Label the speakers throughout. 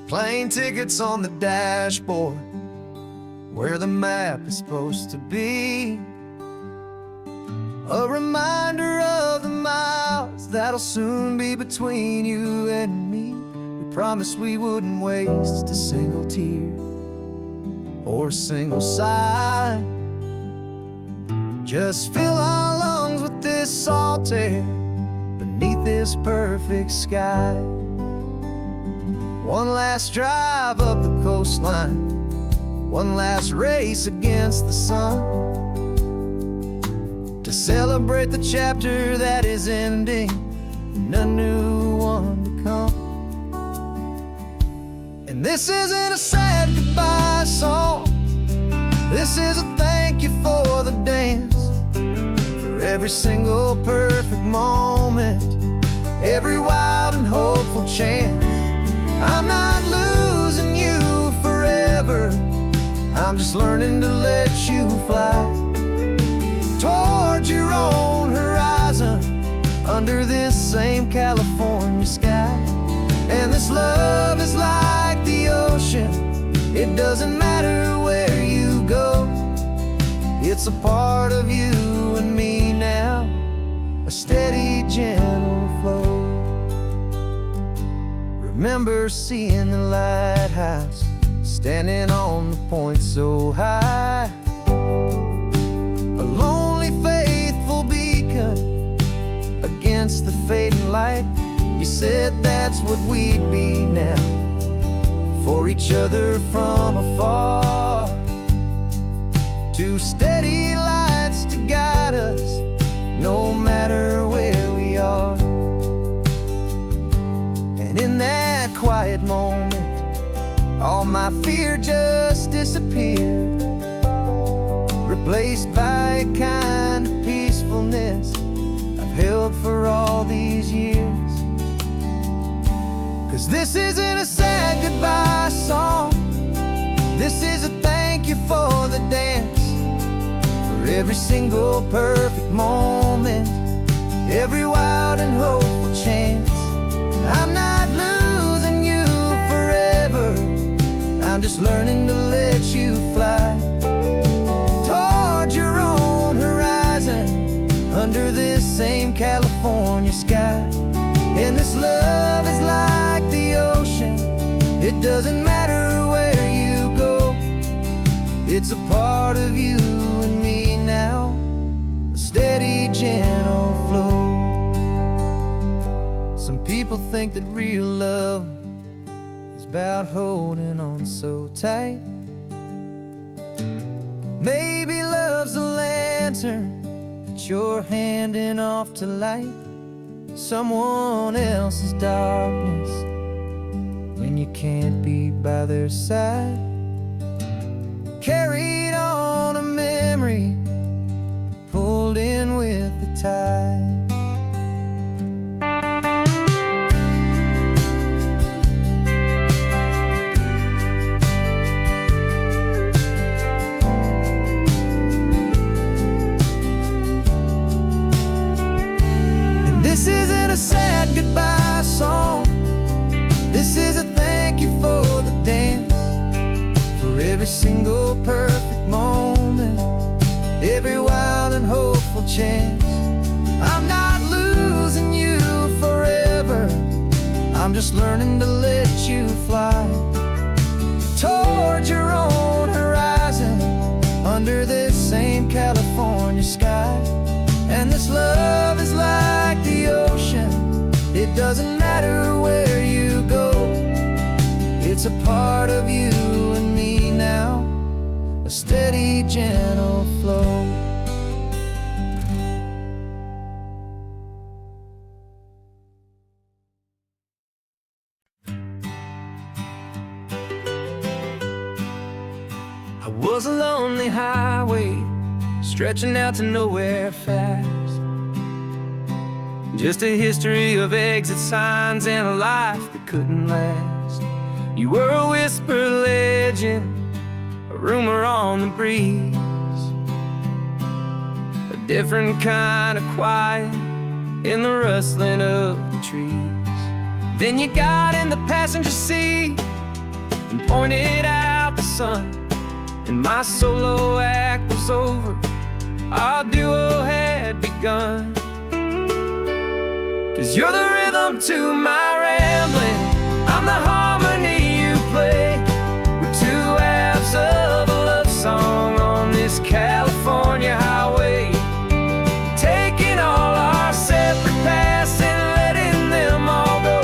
Speaker 1: Plane tickets on the dashboard, where the map is supposed to be. A reminder of the miles that'll soon be between you and me. We promised we wouldn't waste a single tear or a single sigh. Just fill our lungs with this salt air beneath this perfect sky. One last drive up the coastline, one last race against the sun, to celebrate the chapter that is ending and a new one to come. And this isn't a sad goodbye song, this is a thank you for the dance, for every single perfect moment, every wild and hopeful chance. I'm not losing you forever, I'm just learning to let you fly towards your own horizon, under this same California sky. And this love is like the ocean, it doesn't matter where you go, it's a part of you and me now, a steady, gentle flow. Remember seeing the lighthouse, standing on the point so high, a lonely, faithful beacon against the fading light. You said that's what we'd be now, for each other from afar. Two steady lights to guide us, no matter where we are. And in that quiet moment, all my fear just disappeared, replaced by a kind of peacefulness I've held for all these years. 'Cause this isn't a sad goodbye song, this is a thank you for the dance, for every single perfect moment, every wild and hopeful chance. I'm not losing you forever, I'm just learning to let you fly towards your own horizon, under this same California sky. And this love is like the ocean, it doesn't matter where you go, it's a part of you and me now, a steady, gentle flow. Some people think that real love is about holding on so tight. Maybe love's a lantern that you're handing off to light someone else's darkness when you can't be by their side. Carried on a memory, pulled in with the tide. This isn't a sad goodbye song, this is a thank you for the dance, for every single perfect moment, every wild and hopeful chance. I'm not losing you forever, I'm just learning to let you fly towards your own horizon, under this same California sky. And this love is like the ocean, it doesn't matter where you go, it's a part of you and me now, a steady, gentle flow. I was a lonely highway, stretching out to nowhere fast, just a history of exit signs and a life that couldn't last. You were a whisper legend, a rumor on the breeze, a different kind of quiet in the rustling of the trees. Then you got in the passenger seat, and pointed out the sun. And my solo act was over, our duo had begun. 'Cause you're the rhythm to my rambling, I'm the harmony you play. We're two halves of a love song on this California highway, taking all our separate paths and letting them all go,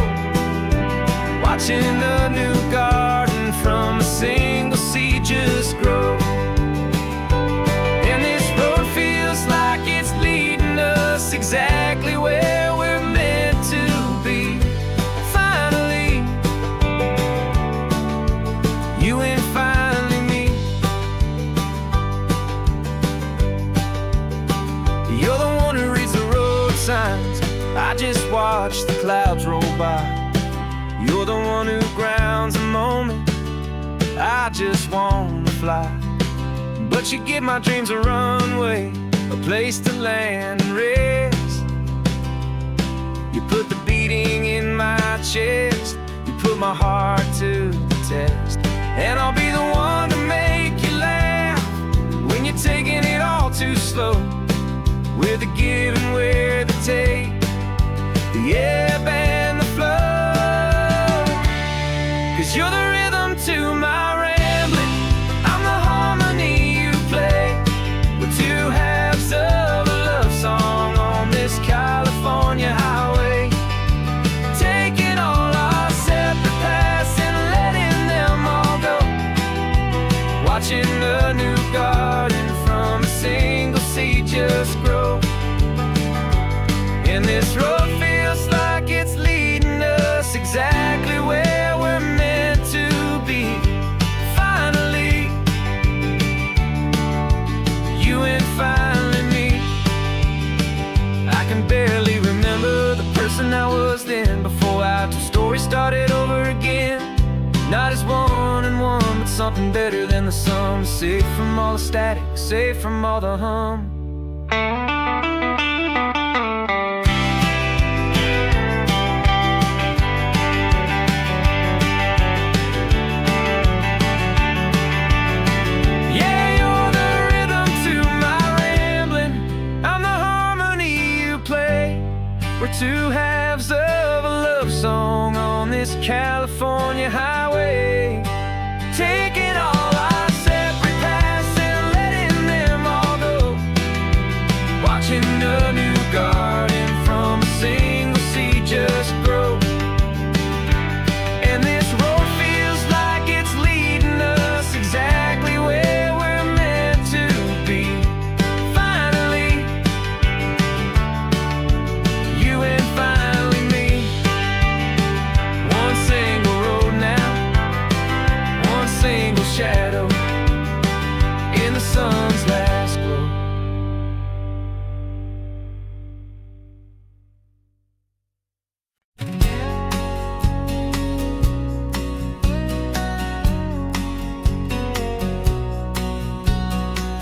Speaker 1: watching a new garden from a single seed just grow. And this road feels like it's leading us exactly where we're meant to be. Finally, you and finally me. You're the one who reads the road signs, I just watch the clouds roll by. You're the one who grounds the moment, I just wanna fly. But you give my dreams a runway, a place to land and rest. You put the beating in my chest, you put my heart to the test. And I'll be the one to make you laugh when you're taking it all too slow. We're the give and we're the take, the ebb and the flow. 'Cause you're the rhythm to my rambling, I'm the harmony you play. We're two halves of a love song on this California highway, taking all our separate paths and letting them all go, watching a new garden from a single seed just grow. And this road feels like it's leading us exactly where we're meant to be. Finally, you and finally me. I can barely remember the person I was then, before our two stories started over again. Not as one and one, but something better than the sum. Safe from all the static, safe from all the hum. We're two halves of a love song on this California highway, taking all our separate paths and letting them all go, watching a new garden from a single seed just grow. And this road feels like it's leading us exactly where we're meant to be. Finally, you and finally me. One single road now, one single shadow in the sun's last glow.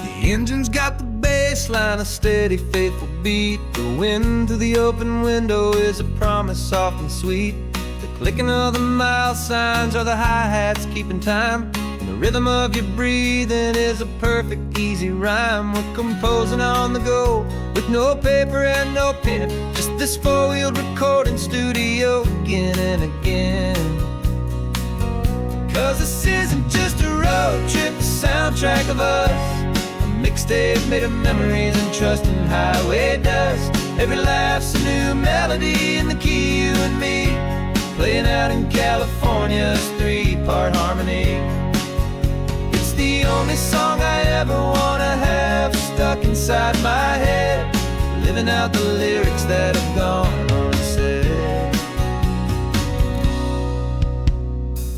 Speaker 1: The engine's got the bass line, a steady, faithful beat. The wind through the open window is a promise soft and sweet. The clicking of the mile signs are the hi-hats keeping time, and the rhythm of your breathing is a perfect, easy rhyme. We're composing on the go with no paper and no pen, just this four-wheeled recording studio again and again. 'Cause this isn't just a road trip, the soundtrack of us, mixtape made of memories and trust in highway dust. Every laugh's a new melody in the key, you and me, playing out in California's three-part harmony. It's the only song I ever wanna have stuck inside my head, living out the lyrics that have gone unsaid.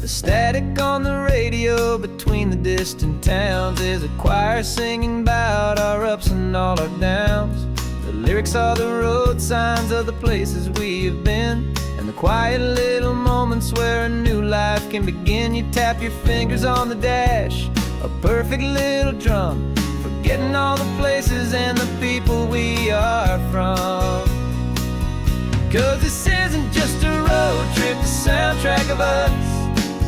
Speaker 1: The static on the radio between the distant towns is a choir singing about our ups and all our downs. The lyrics are the road signs of the places we have been, and the quiet little moments where a new life can begin. You tap your fingers on the dash, a perfect little drum, forgetting all the places and the people we are from. 'Cause this isn't just a road trip, the soundtrack of us,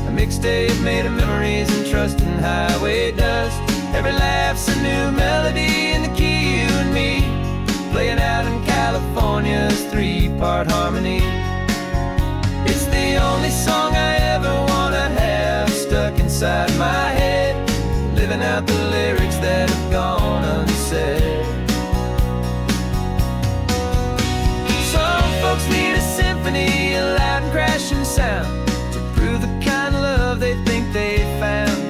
Speaker 1: a mixtape made of memories and trust in highway dust. Every laugh's a new melody in the key, you and me, playing out in California's three-part harmony. It's the only song I ever wanna have stuck inside my head, living out the lyrics that have gone unsaid. Some folks need a symphony, a loud and crashing sound, to prove the kind of love they think they found.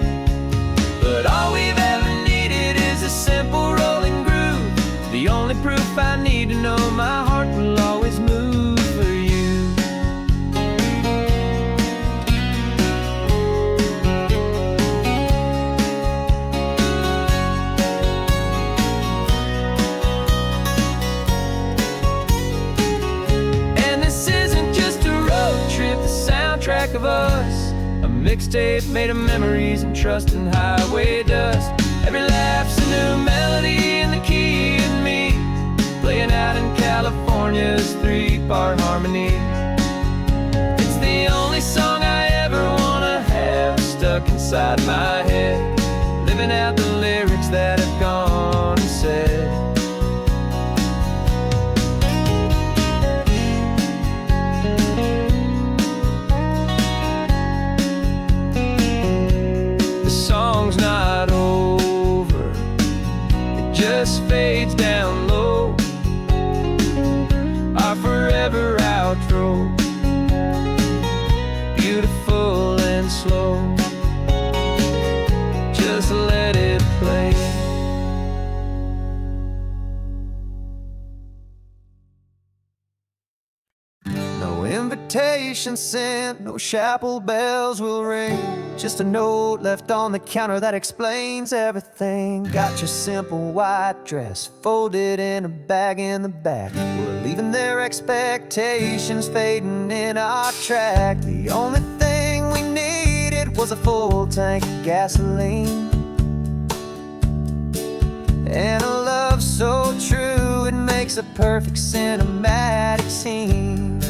Speaker 1: But all we've ever needed is a simple rolling groove, the only proof I need to know my heart will always move for you. And this isn't just a road trip, the soundtrack of us, a mixtape made of memories and trust in highway dust. Every laugh's a new melody in the key and me, playing out in California's three-part harmony. It's the only song I ever wanna have stuck inside my head, living out the lyrics that have gone unsaid. The song's not over, it just fades down low, our forever outro, beautiful and slow. Just let it play. No invitation sent, no chapel bells will ring, just a note left on the counter that explains everything. Got your simple white dress folded in a bag in the back. We're leaving their expectations fading in our track. The only thing we needed was a full tank of gasoline, and a love so true it makes a perfect cinematic scene.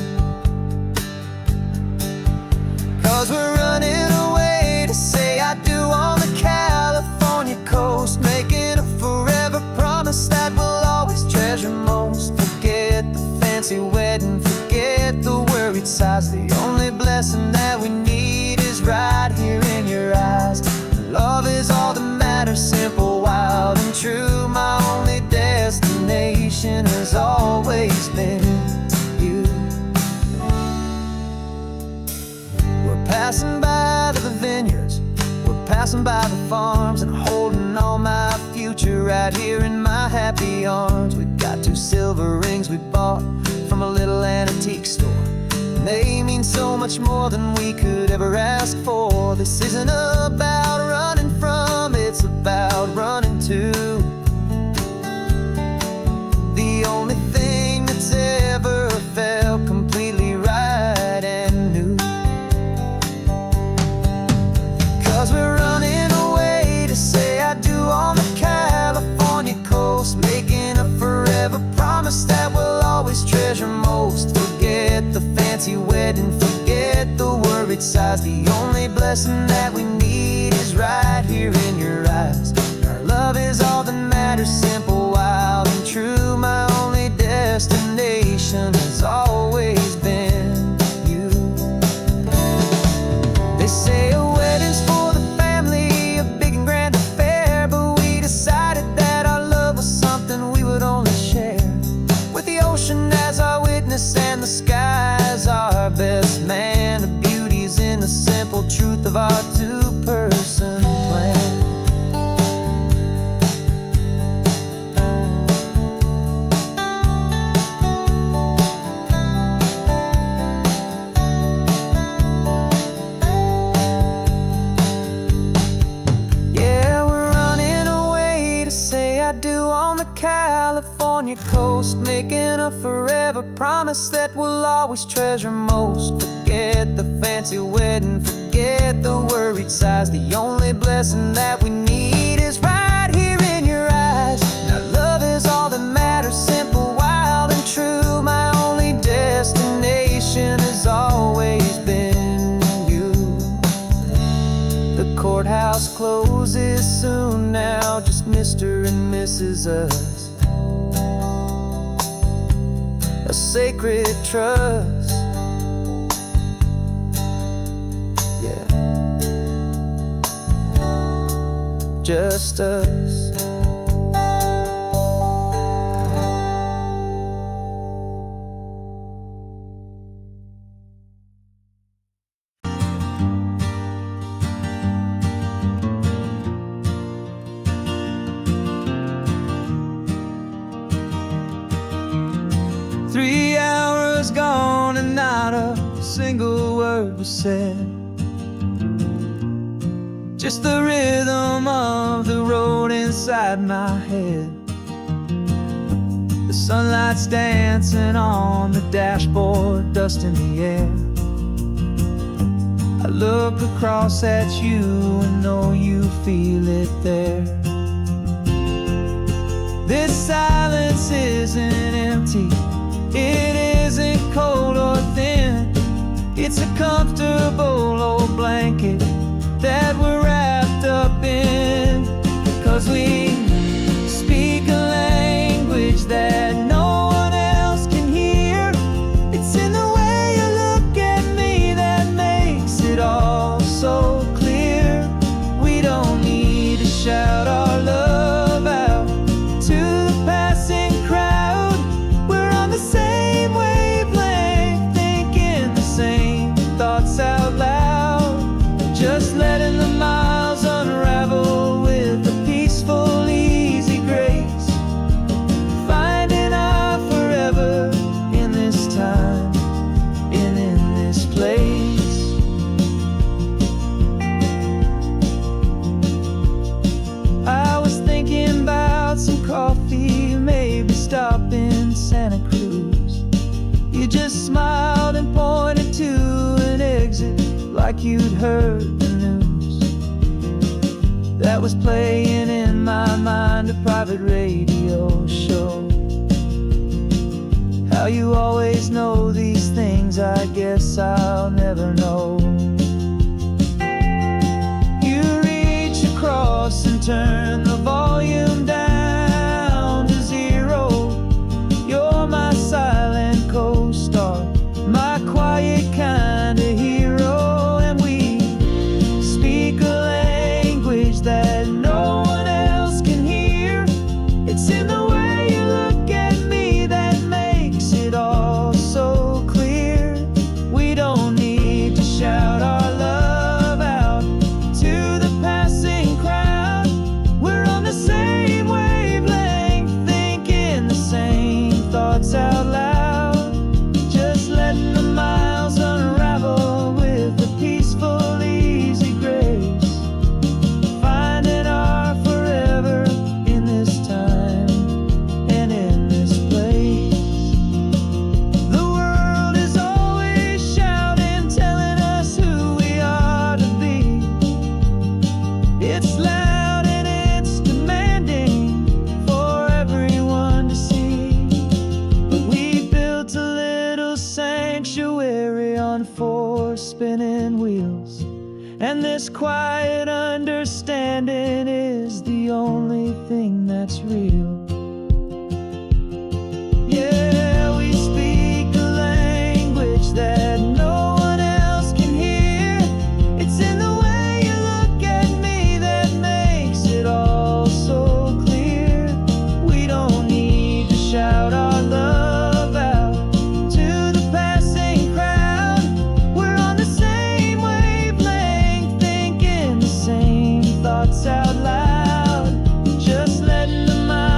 Speaker 1: 'Cause we're running away to say I do on the California coast, making a forever promise that we'll always treasure most. Forget the fancy wedding, forget the worried sighs. The only blessing that we need is right here in your eyes. Love is all that matters, simple, wild and true. My only destination has always been you. Passing by the vineyards, we're passing by the farms, and holding all my future right here in my happy arms. We've got 2 silver rings we bought from a little antique store, and they mean so much more than we could ever ask for. This isn't about running from, it's about running to. The only thing that's ever felt completely right and new. 'Cause we're running away to say I do on the California coast, making a forever promise that we'll always treasure most. Forget the fancy wedding, forget the worried sighs. The only blessing that we need is right here in your eyes. Our love is all that matters, simple, wild and true. My only destination has always been you. They say a wedding's for the family, a big and grand affair, but we decided that our love was something we would only share, with the ocean as our witness and the sky as our best man. The beauty's in the simple truth of our 2-person plan. California coast, making a forever promise that we'll always treasure most. Forget the fancy wedding, forget the worried sighs. The only blessing that we need is right here in your eyes. Now love is all that matters, simple, wild and true. My only destination has always been you. house closes soon now, just Mr. and Mrs. Us, a sacred trust. Yeah, just us. 3 hours gone and not a single word was said. Just the rhythm of the road inside my head. The sunlight's dancing on the dashboard, dust in the air. I look across at you and know you feel it there. This silence isn't empty, it isn't cold or thin. It's a comfortable old blanket that we're wrapped up in. 'Cause we speak a language that no one else can hear. It's in the way you look at me that makes it all so clear. We don't need to shout our love out to the passing crowd. We're on the same wavelength, thinking the same thoughts out loud. Just letting the miles unravel with a peaceful, easy grace. Finding our forever in this time and in this place. I was thinking about some coffee, maybe stop in Santa Cruz. You just smiled and pointed to an exit like you'd heard the news. That was playing in my mind, a private radio show. How you always know these things, I guess I'll never know. You reach across and turn the volume down to 0. You're my silent co-star, my quiet kind of hero. And we speak a language that no one else can hear. It's in the way you look at me that makes it all so clear. We don't need to shout our love out to the passing crowd. We're on the same wavelength, thinking the same thoughts out loud. Just letting the miles unravel with a peaceful, easy grace. Finding our forever in this time and in this place. The world is always shouting, telling us who we are to be. It's loud and it's demanding for everyone to see. But we built a little sanctuary on 4 spinning wheels, and this quiet understanding is the only thing that's real. Yeah, we speak a language that no one else can hear. It's in the way you look at me that makes it all so clear. We don't need to shout our love out to the passing crowd. We're on the same wavelength, thinking the same thoughts out loud. Just letting the mind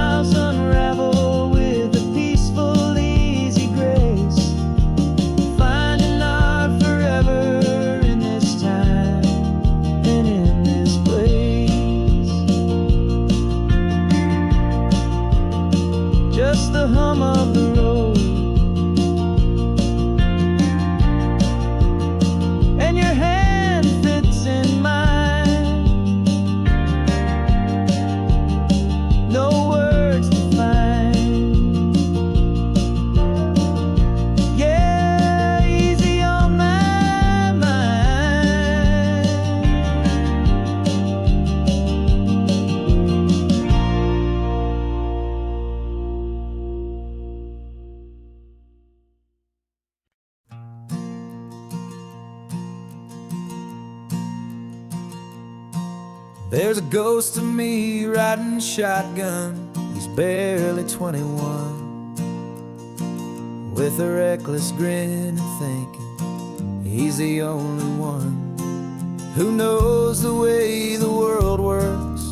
Speaker 1: There's a ghost of me riding shotgun. He's barely 21, with a reckless grin and thinking he's the only one who knows the way the world works,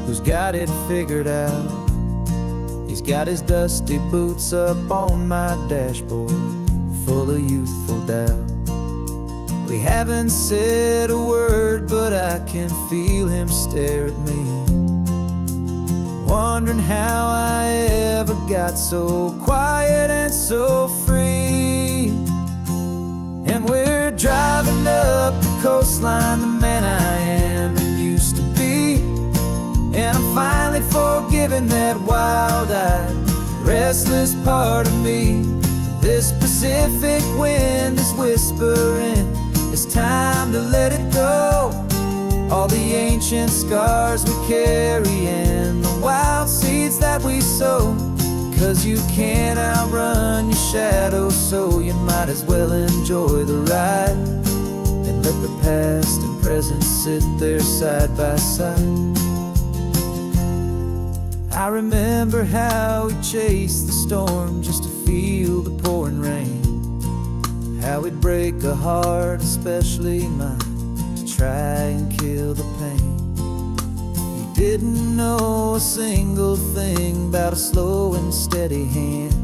Speaker 1: who's got it figured out. He's got his dusty boots up on my dashboard, full of youthful doubt. We haven't said a word, but I can feel him stare at me, wondering how I ever got so quiet and so free. And we're driving up the coastline, the man I am and used to be. And I'm finally forgiving that wild-eyed, restless part of me. This Pacific wind is whispering, it's time to let it go. All the ancient scars we carry and the wild seeds that we sow. 'Cause you can't outrun your shadow, so you might as well enjoy the ride and let the past and present sit there side by side. I remember how we chased the storm just to feel the pouring rain, how we'd break a heart, especially mine, to try and kill the pain. He didn't know a single thing about a slow and steady hand.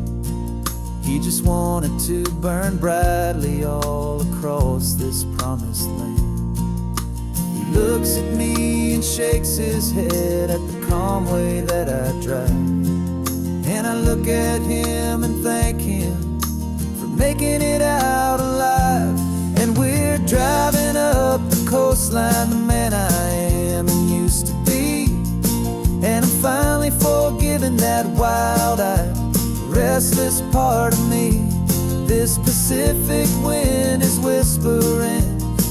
Speaker 1: He just wanted to burn brightly all across this promised land. He looks at me and shakes his head at the calm way that I drive, and I look at him and thank him for making it out alive. And we're driving up the coastline, the man I am and used to be. And I'm finally forgiving that wild-eyed, restless part of me. This Pacific wind is whispering,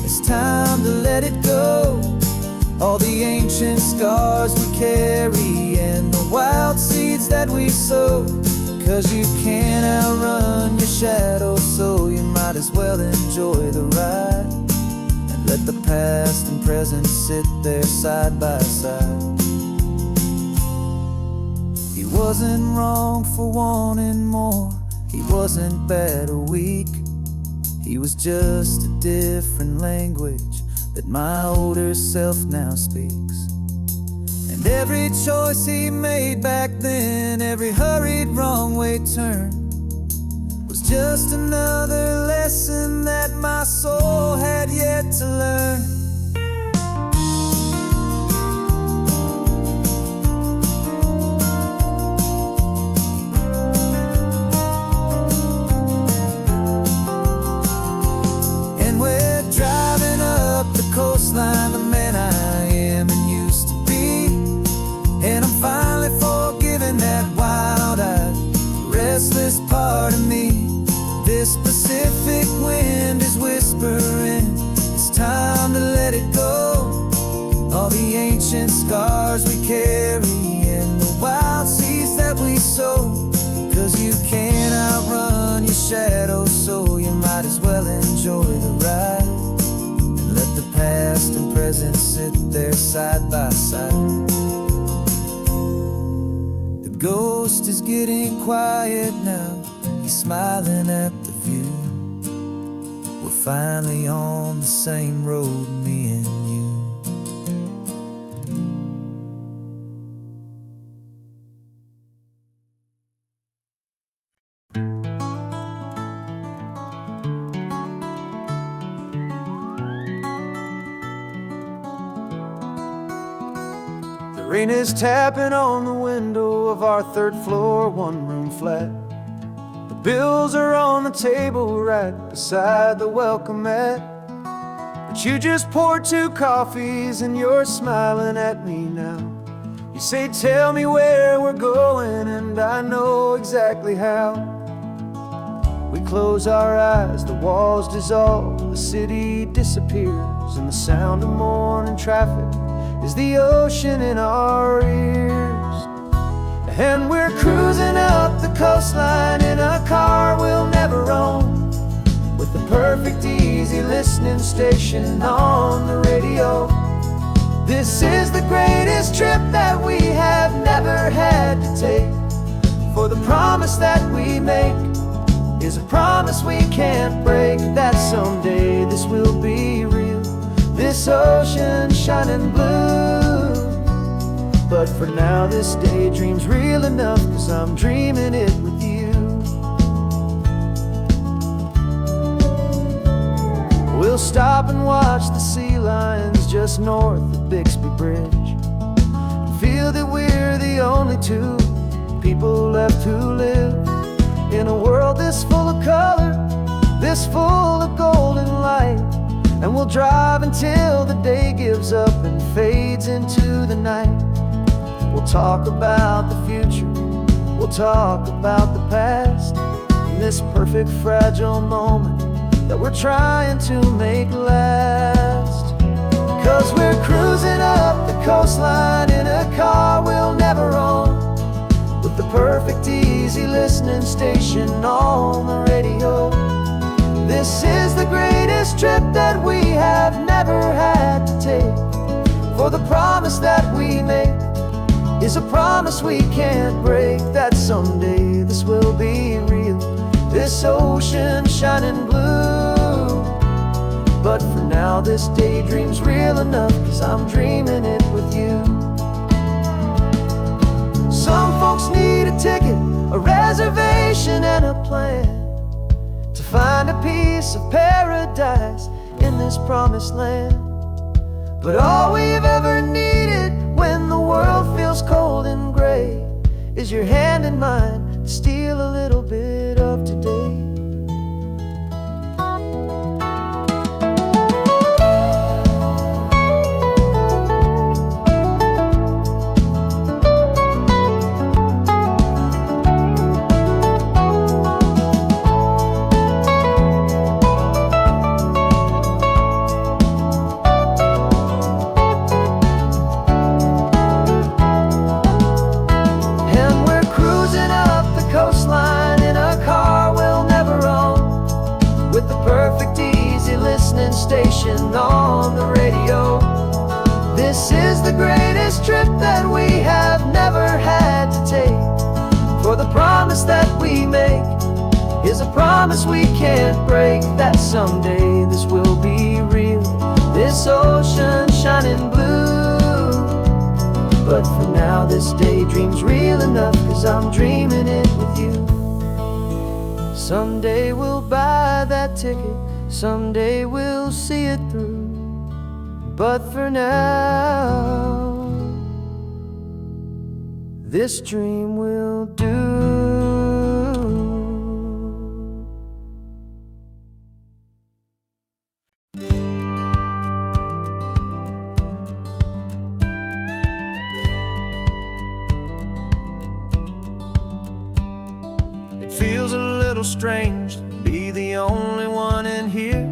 Speaker 1: it's time to let it go. All the ancient scars we carry and the wild seeds that we sow. 'Cause you can't outrun your shadow, so you might as well enjoy the ride and let the past and present sit there side by side. He wasn't wrong for wanting more, he wasn't bad or weak. He was just a different language that my older self now speaks. And every choice he made back then, every hurried wrong way turn, was just another lesson that my soul had yet to learn. And we're driving up the coastline, the man I am and used to be. And I'm finally forgiving that wild-eyed, restless part of me. This Pacific wind is whispering, it's time to let it go. All the ancient scars we carry and the wild seeds that we sow. 'Cause you can't outrun your shadow, so you might as well enjoy the ride and let the past and present sit there side by side. The ghost is getting quiet now, he's smiling at the view. We're finally on the same road, me and you. The rain is tapping on the window of our third floor, one-room flat. The bills are on the table right beside the welcome mat. But you just poured 2 coffees and you're smiling at me now. You say, tell me where we're going, and I know exactly how. We close our eyes, the walls dissolve, the city disappears, and the sound of morning traffic is the ocean in our ears. And we're cruising up the coastline in a car we'll never own, with the perfect easy listening station on the radio. This is the greatest trip that we have never had to take. For the promise that we make is a promise we can't break, that someday this will be real, this ocean shining blue. But for now this daydream's real enough, 'cause I'm dreaming it with you. We'll stop and watch the sea lions just north of Bixby Bridge, feel that we're the only two people left who live in a world this full of color, this full of golden light. And we'll drive until the day gives up and fades into the night. We'll talk about the future, we'll talk about the past, and this perfect fragile moment that we're trying to make last. 'Cause we're cruising up the coastline in a car we'll never own, with the perfect easy listening station on the radio. This is the greatest trip that we have never had to take. For the promise that we make is a promise we can't break, that someday this will be real, this ocean shining blue. But for now this daydream's real enough, 'cause I'm dreaming it with you. Some folks need a ticket, a reservation and a plan to find a piece of paradise in this promised land. But all we've ever needed when the world feels cold and gray is your hand in mine to steal a little bit of today. Station on the radio. This is the greatest trip that we have never had to take. For the promise that we make is a promise we can't break, that someday this will be real, this ocean shining blue. But for now this daydream's real enough, 'cause I'm dreaming it with you. Someday we'll buy that ticket, someday we'll see it through. But for now, this dream will do. It feels a little strange to be the only one in here.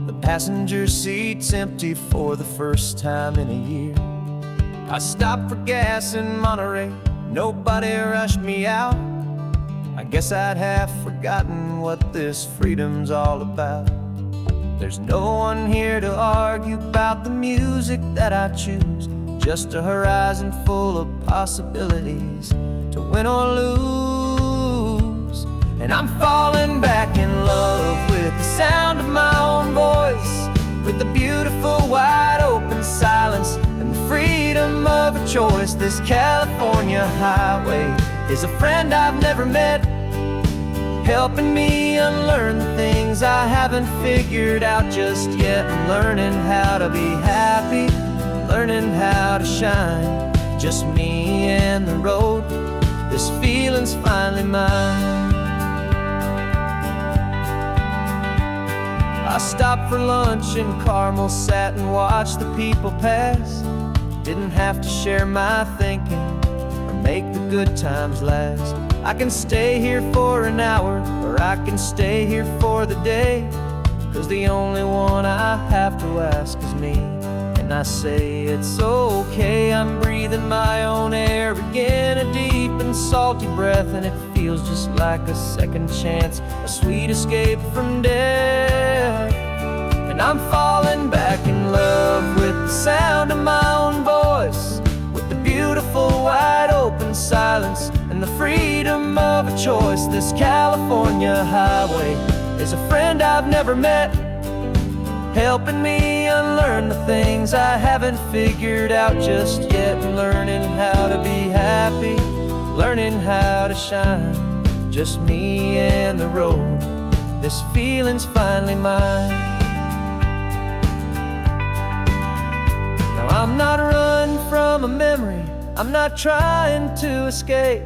Speaker 1: The passenger seat's empty for the first time in a year. I stopped for gas in Monterey, nobody rushed me out. I guess I'd have forgotten what this freedom's all about. There's no one here to argue about the music that I choose, just a horizon full of possibilities to win or lose. And I'm falling back in love with the sound of my own voice, with the beautiful wide open silence and the freedom of a choice. This California highway is a friend I've never met, helping me unlearn the things I haven't figured out just yet, and learning how to be happy, learning how to shine. Just me and the road, this feeling's finally mine. I stopped for lunch in Carmel, sat and watched the people pass. Didn't have to share my thinking or make the good times last. I can stay here for an hour, or I can stay here for the day, 'cause the only one I have to ask is me. And I say it's okay, I'm breathing my own air again, a deep and salty breath, and it feels just like a second chance, a sweet escape from death. And I'm falling back in love with the sound of my own voice, with the beautiful wide open silence and the freedom of a choice. This California highway is a friend I've never met, helping me unlearn the things I haven't figured out just yet, and learning how to be happy, learning how to shine, just me and the road. This feeling's finally mine. Now I'm not running from a memory, I'm not trying to escape.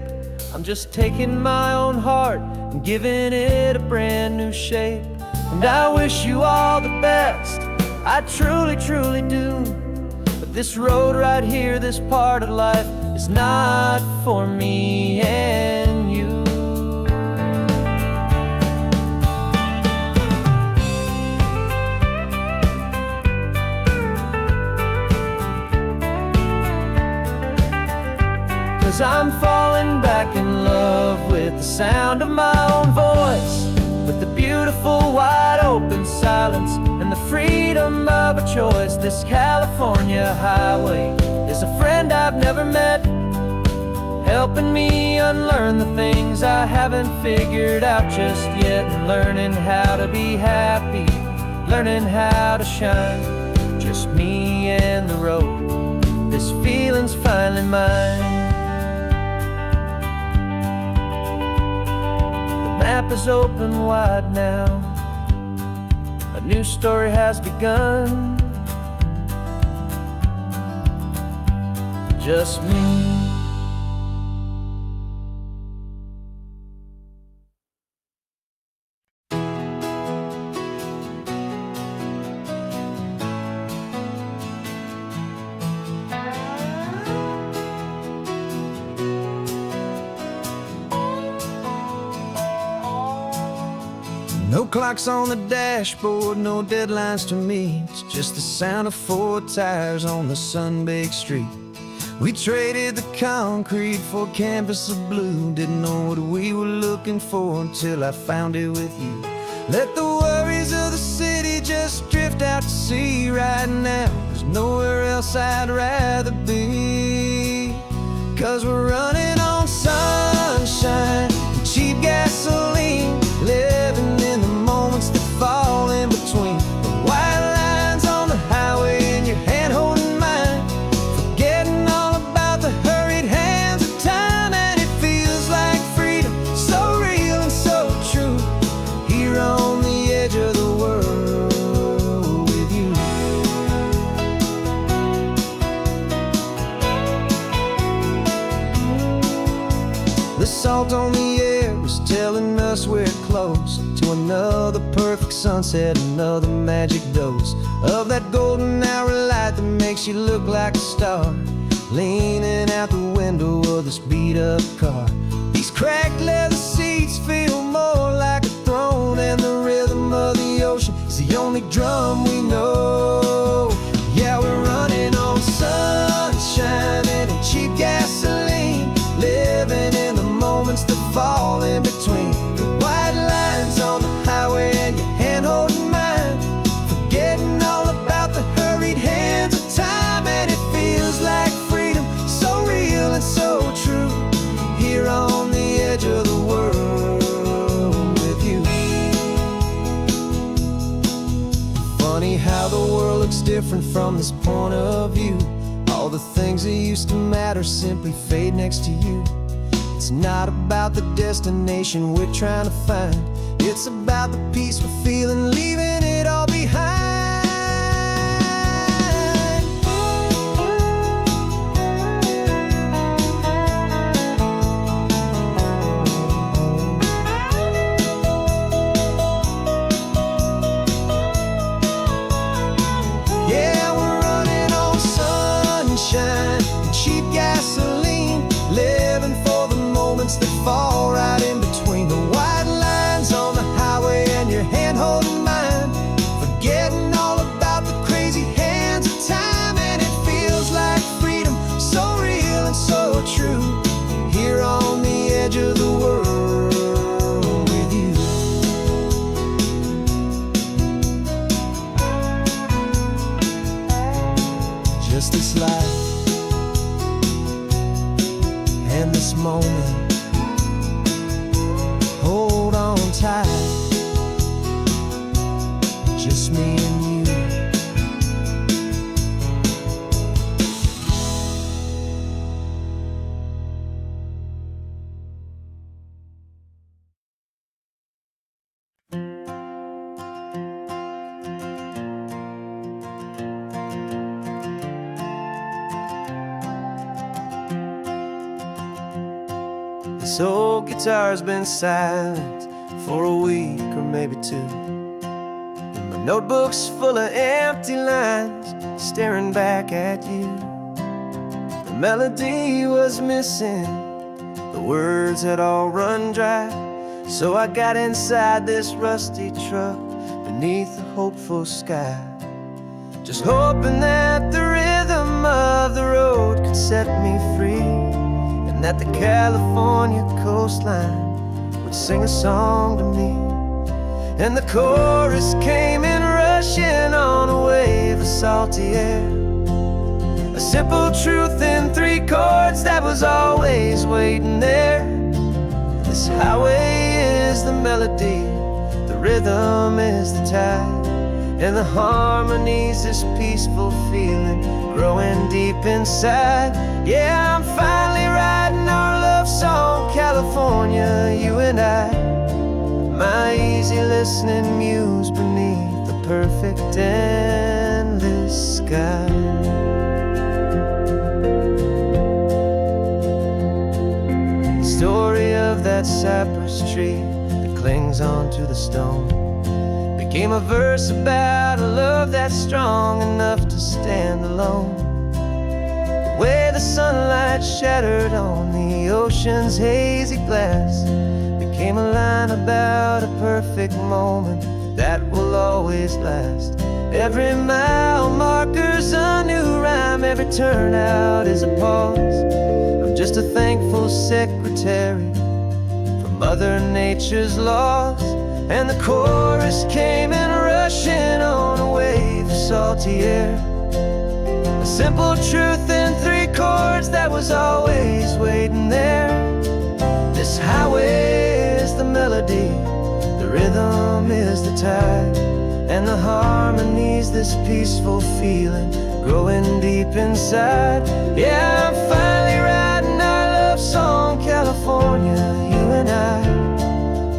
Speaker 1: I'm just taking my own heart and giving it a brand new shape. And I wish you all the best, I truly, truly do. But this road right here, this part of life, is not for me and you. Cause I'm falling back in love with the sound of my own voice, with the beautiful wide open silence and the freedom of a choice. This California highway is a friend I've never met, helping me unlearn the things I haven't figured out just yet, and learning how to be happy, learning how to shine, just me and the road. This feeling's finally mine. The map is open wide now, a new story has begun, just me. No clocks on the dashboard, no deadlines to meet, just the sound of 4 tires on the sun-baked street. We traded the concrete for a canvas of blue, didn't know what we were looking for until I found it with you. Let the worries of the city just drift out to sea right now. There's nowhere else I'd rather be, cause we're running on sunshine and cheap gasoline, living in the moments that fall in between the white lines on the highway and your hand holding mine, forgetting all about the hurried hands of time. And it feels like freedom, so real and so true, here on the edge of the world with you. The salt on the air was telling us we're close to another perfect sunset, another magic dose of that golden hour light that makes you look like a star, leaning out the window of this beat-up car. These cracked leather seats feel more like a throne, and the rhythm of the ocean is the only drum we know. Yeah, we're running on sunshine and cheap gasoline, living in the moments that fall in between the white lines on the highway and your hand holding mine, forgetting all about the hurried hands of time. And it feels like freedom, so real and so true, here on the edge of the world with you. Funny how the world looks different from this point of view. All the things that used to matter simply fade next to you. It's not about the destination we're trying to find, it's about the peace we're feeling, leaving it all behind. Yeah, we're running on sunshine and cheap gasoline, living for the moments that fall right in between the white lines on the highway and your hand holding mine, forgetting all about the crazy hands of time. And it feels like freedom, so real and so true, here on the edge of the world with you. this life and this moment. Hold on tight, just me and you. This old guitar's been silent for a week or maybe two, and my notebook's full of empty lines staring back at you. The melody was missing, the words had all run dry, so I got inside this rusty truck beneath a hopeful sky, just hoping that the rhythm of the road could set me free, that the California coastline would sing a song to me. And the chorus came in rushing on a wave of salty air, a simple truth in 3 chords that was always waiting there. This highway is the melody, the rhythm is the tide, and the harmony's this peaceful feeling growing deep inside. Yeah, I'm finally writing our love song, California, you and I, my easy listening muse beneath the perfect endless sky. The story of that cypress tree that clings onto the stone became a verse about a love that's strong enough to stand alone. The way the sunlight shattered on the ocean's hazy glass became a line about a perfect moment that will always last. Every mile marker's a new rhyme, every turnout is a pause. I'm just a thankful secretary for Mother Nature's laws. And the chorus came in rushing on a wave of salty air, a simple truth in 3 chords that was always waiting there. This highway is the melody, the rhythm is the tide, and the harmony's this peaceful feeling growing deep inside. Yeah, I'm finally writing our love song, California, you and I,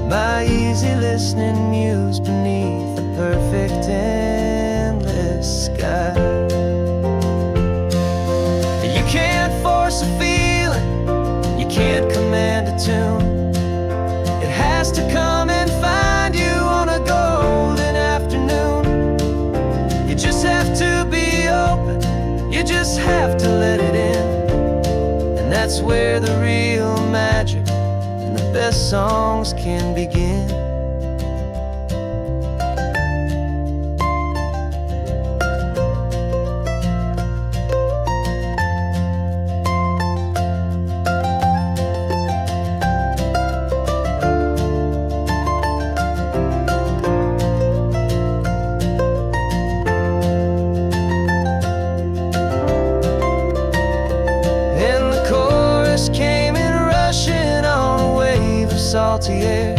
Speaker 1: my easy listening muse beneath the perfect endless sky. You can't force a feeling, you can't command a tune. It has to come and find you on a golden afternoon. You just have to be open, you just have to let it in, and that's where the real magic, the best songs can begin. And the chorus came in rushing on a wave of salty air,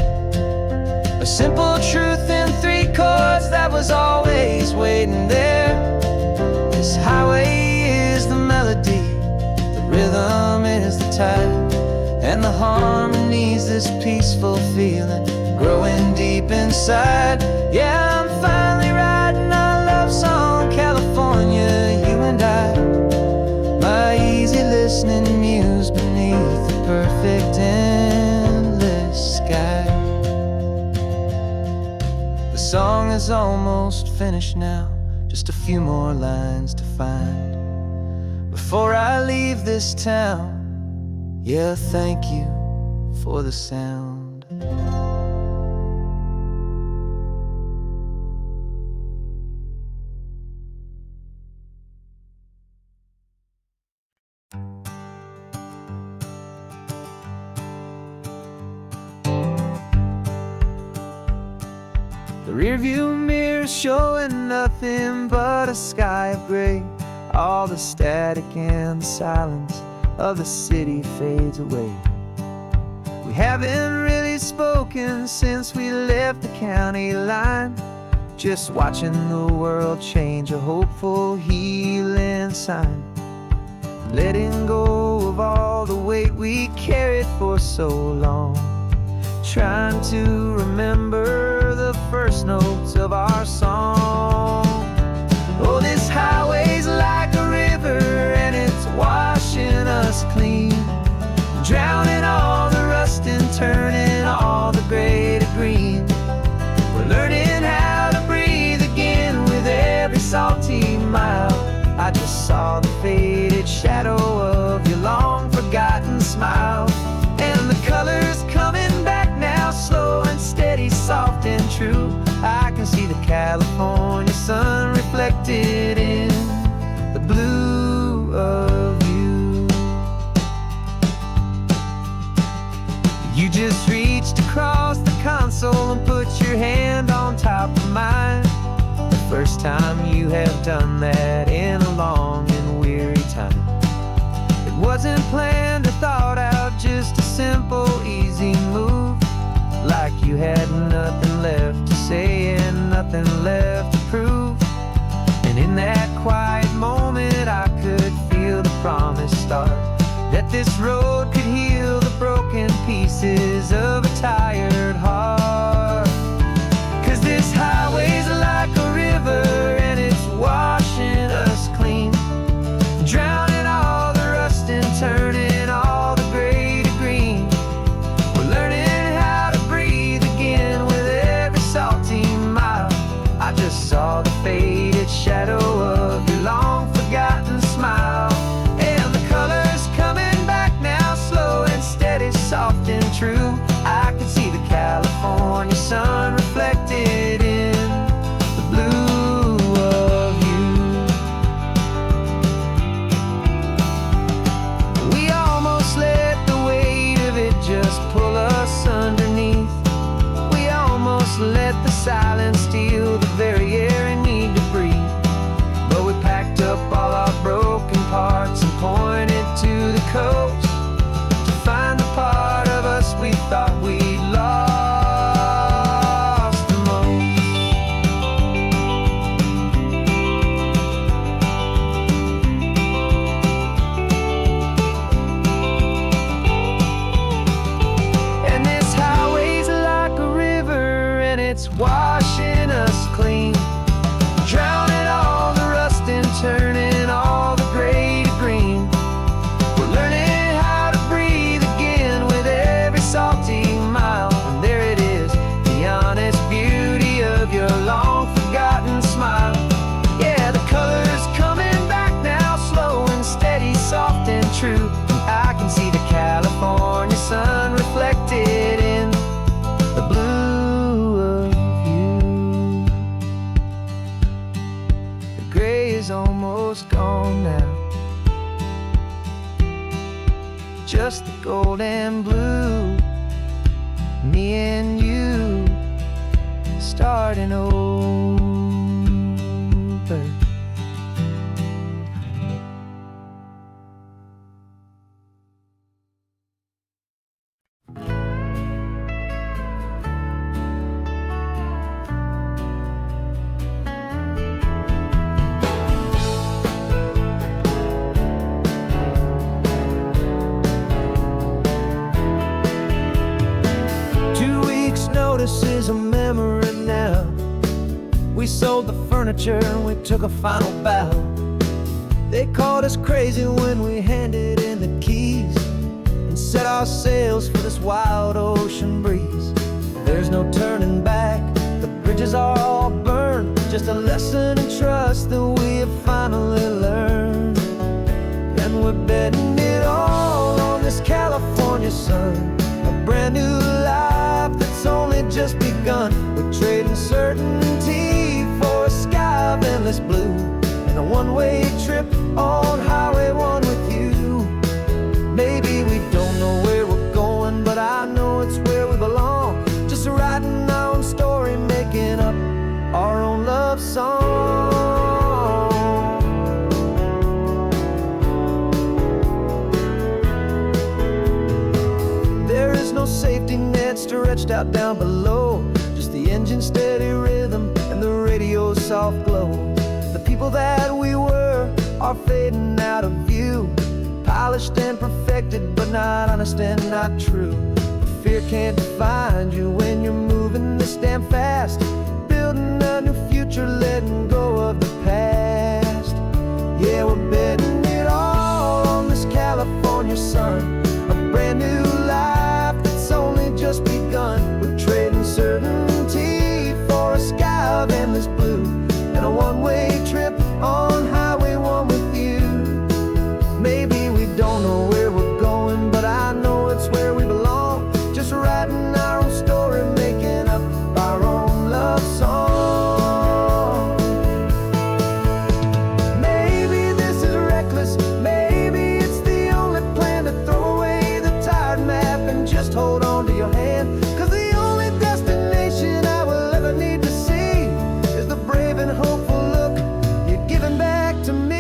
Speaker 1: a simple truth in 3 chords that was always waiting there. This highway is the melody, the rhythm is the tide, and the harmony's this peaceful feeling growing deep inside. Yeah, I'm finally writing our love song, California, you and I, my easy listening muse beneath the perfect endless sky. The song is almost finished now, just a few more lines to find before I leave this town. Yeah, thank you for the sound. The rearview mirror showing nothing but a sky of gray. all the static and the silence of the city fades away. We haven't really spoken since we left the county line, just watching the world change, a hopeful healing sign. Letting go of all the weight we carried for so long, trying to remember the first notes of our song. Oh, this highway's like a river and it's washing us clean, drowning all the rust and turning all the gray to green. We're learning how to breathe again with every salty mile. I just saw the faded shadow of your long forgotten smile, and the colors coming back now, slow and steady, soft and true. I can see the California sun reflected in the blue of you. You just reached across the console and put your hand on top of mine. The first time you have done that in a long and weary time. It wasn't planned or thought out, just a simple, easy move. Like you had nothing left to say and nothing left to prove. And in that quiet moment I could feel the promise start, that this road could heal the broken pieces of a tired heart. 'Cause this highway's like a river and it's washing us clean, drowning all the rust and turning all the gray to green. We're learning how to breathe again with every salty mile. I just saw the faded shadow of your long forgotten smile, and the colors coming back now, slow and steady, soft and true. I can see the California sun reflected in the blue of you. We almost let the weight of it just pull us underneath. We almost let the silence steal the very air I need to breathe. But we packed up all our broken parts and pointed to the coast to find the part of us we thought we'd lost the most. And this highway's like a river and it's washing us clean, drowning all the rust and turning all the gray to green. We're learning how to breathe again with every salty mile. And there it is, the honest beauty of your long forgotten smile. Yeah, the colors coming back now, slow and steady, soft and true. I can see the California sun reflected in the blue of you. The gray is almost gone now, just the gold and blue. Me and you starting over. Notice is a memory now. We sold the furniture and we took a final bow. They called us crazy when we handed in the keys and set our sails for this wild ocean breeze. There's no turning back, the bridges are all burned, just a lesson in trust that we have finally learned. And we're betting it all on this California sun, a brand new life that's only just begun. We're trading certainty for a sky of endless blue, and a one-way trip on Highway 1 with you. Maybe we don't know where we're going, but I know it's where we belong. Just writing our own story, making up our own love song. out down below. Just the engine's steady rhythm and the radio's soft glow. The people that we were are fading out of view, polished and perfected, but not honest and not true. Fear can't define you when you're moving this damn fast, building a new future, letting go of the past. Yeah, we're betting it all on this California sun, a brand new life that's only just begun. We're trading certainty for a sky of endless blue, and a one-way trip on Highway 1 with you. Maybe we don't know where we're going, but I know it's where we belong. Just writing our own story, making up our own love song. Maybe this is reckless, maybe it's the only plan to throw away the tired map and just hold on to your hand. 'Cause the only destination I will ever need to see is the brave and hopeful look you're giving back to me.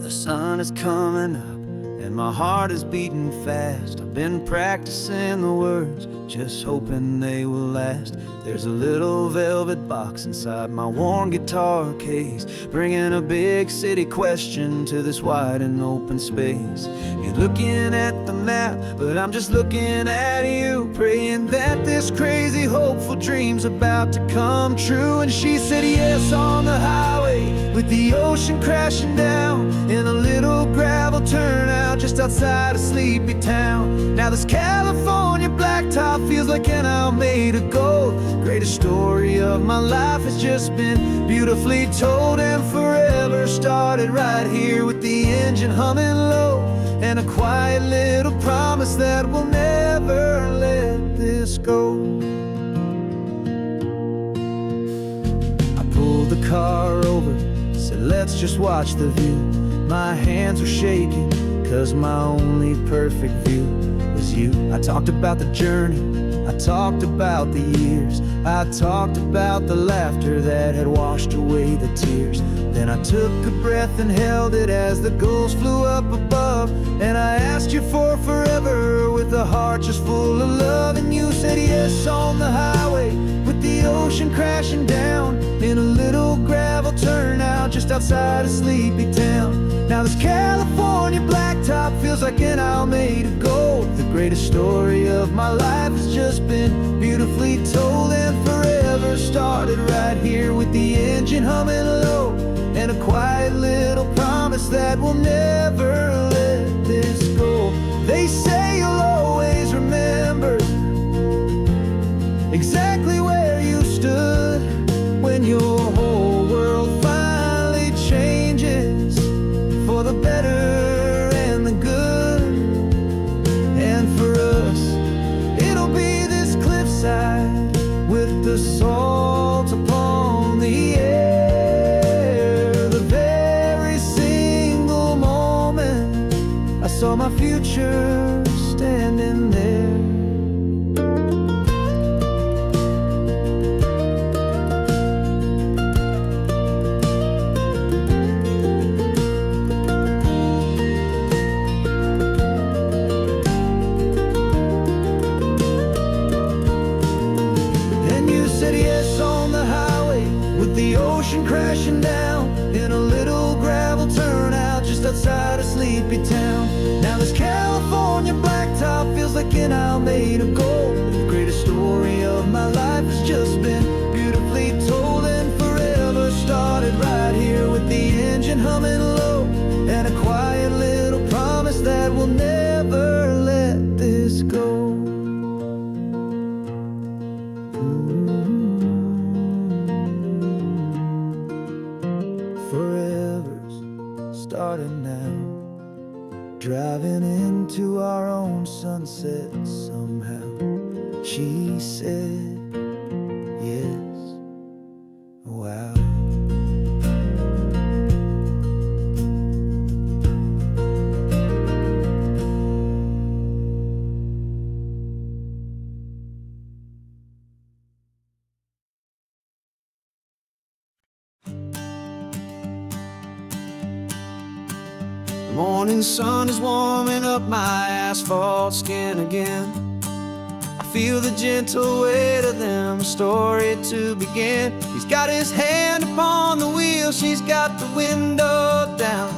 Speaker 1: The sun is coming up and my heart is beating fast. I've been practicing the words, just hoping they will last. There's a little velvet box inside my worn guitar case, bringing a big city question to this wide and open space. You're looking at the map, but I'm just looking at you, praying that this crazy hopeful dream's about to come true. And she said yes on the highway, with the ocean crashing down in a little gravel turnout just outside a sleepy town. Now this California blacktop feels like an hour made of gold. Greatest story of my life has just been beautifully told, and forever started right here with the engine humming low, and a quiet little promise that we'll never let this go. I pulled the car over, said let's just watch the view. My hands were shaking, 'cause my only perfect view was you. I talked about the journey, I talked about the years, I talked about the laughter that had washed away the tears. Then I took a breath and held it as the gulls flew up above, and I asked you for forever with a heart just full of love. And you said yes on the highway, with the ocean crashing down in a little gravel turnout just outside a sleepy town. Now this California blacktop feels like an hour made of gold. The greatest story of my life has just been beautifully told, and forever started right here with the engine humming low, and a quiet little promise that we'll never let this go. They say you'll always remember exactly where you stood when your whole world finally changes for the better and the good. And for us, it'll be this cliffside with the salt upon the air. The very single moment I saw my future standing there. ocean crashing down in a little gravel turnout just outside a sleepy town. Now this California blacktop feels like an isle made of gold. The greatest story of my life has just been beautifully told, and forever started right here with the engine humming low, and a quiet little promise that we'll never let this go. Forever's starting now, driving into our own sunset somehow. She said yes, wow. The morning sun is warming up my asphalt skin again. I feel the gentle weight of them story to begin. He's got his hand upon the wheel, she's got the window down.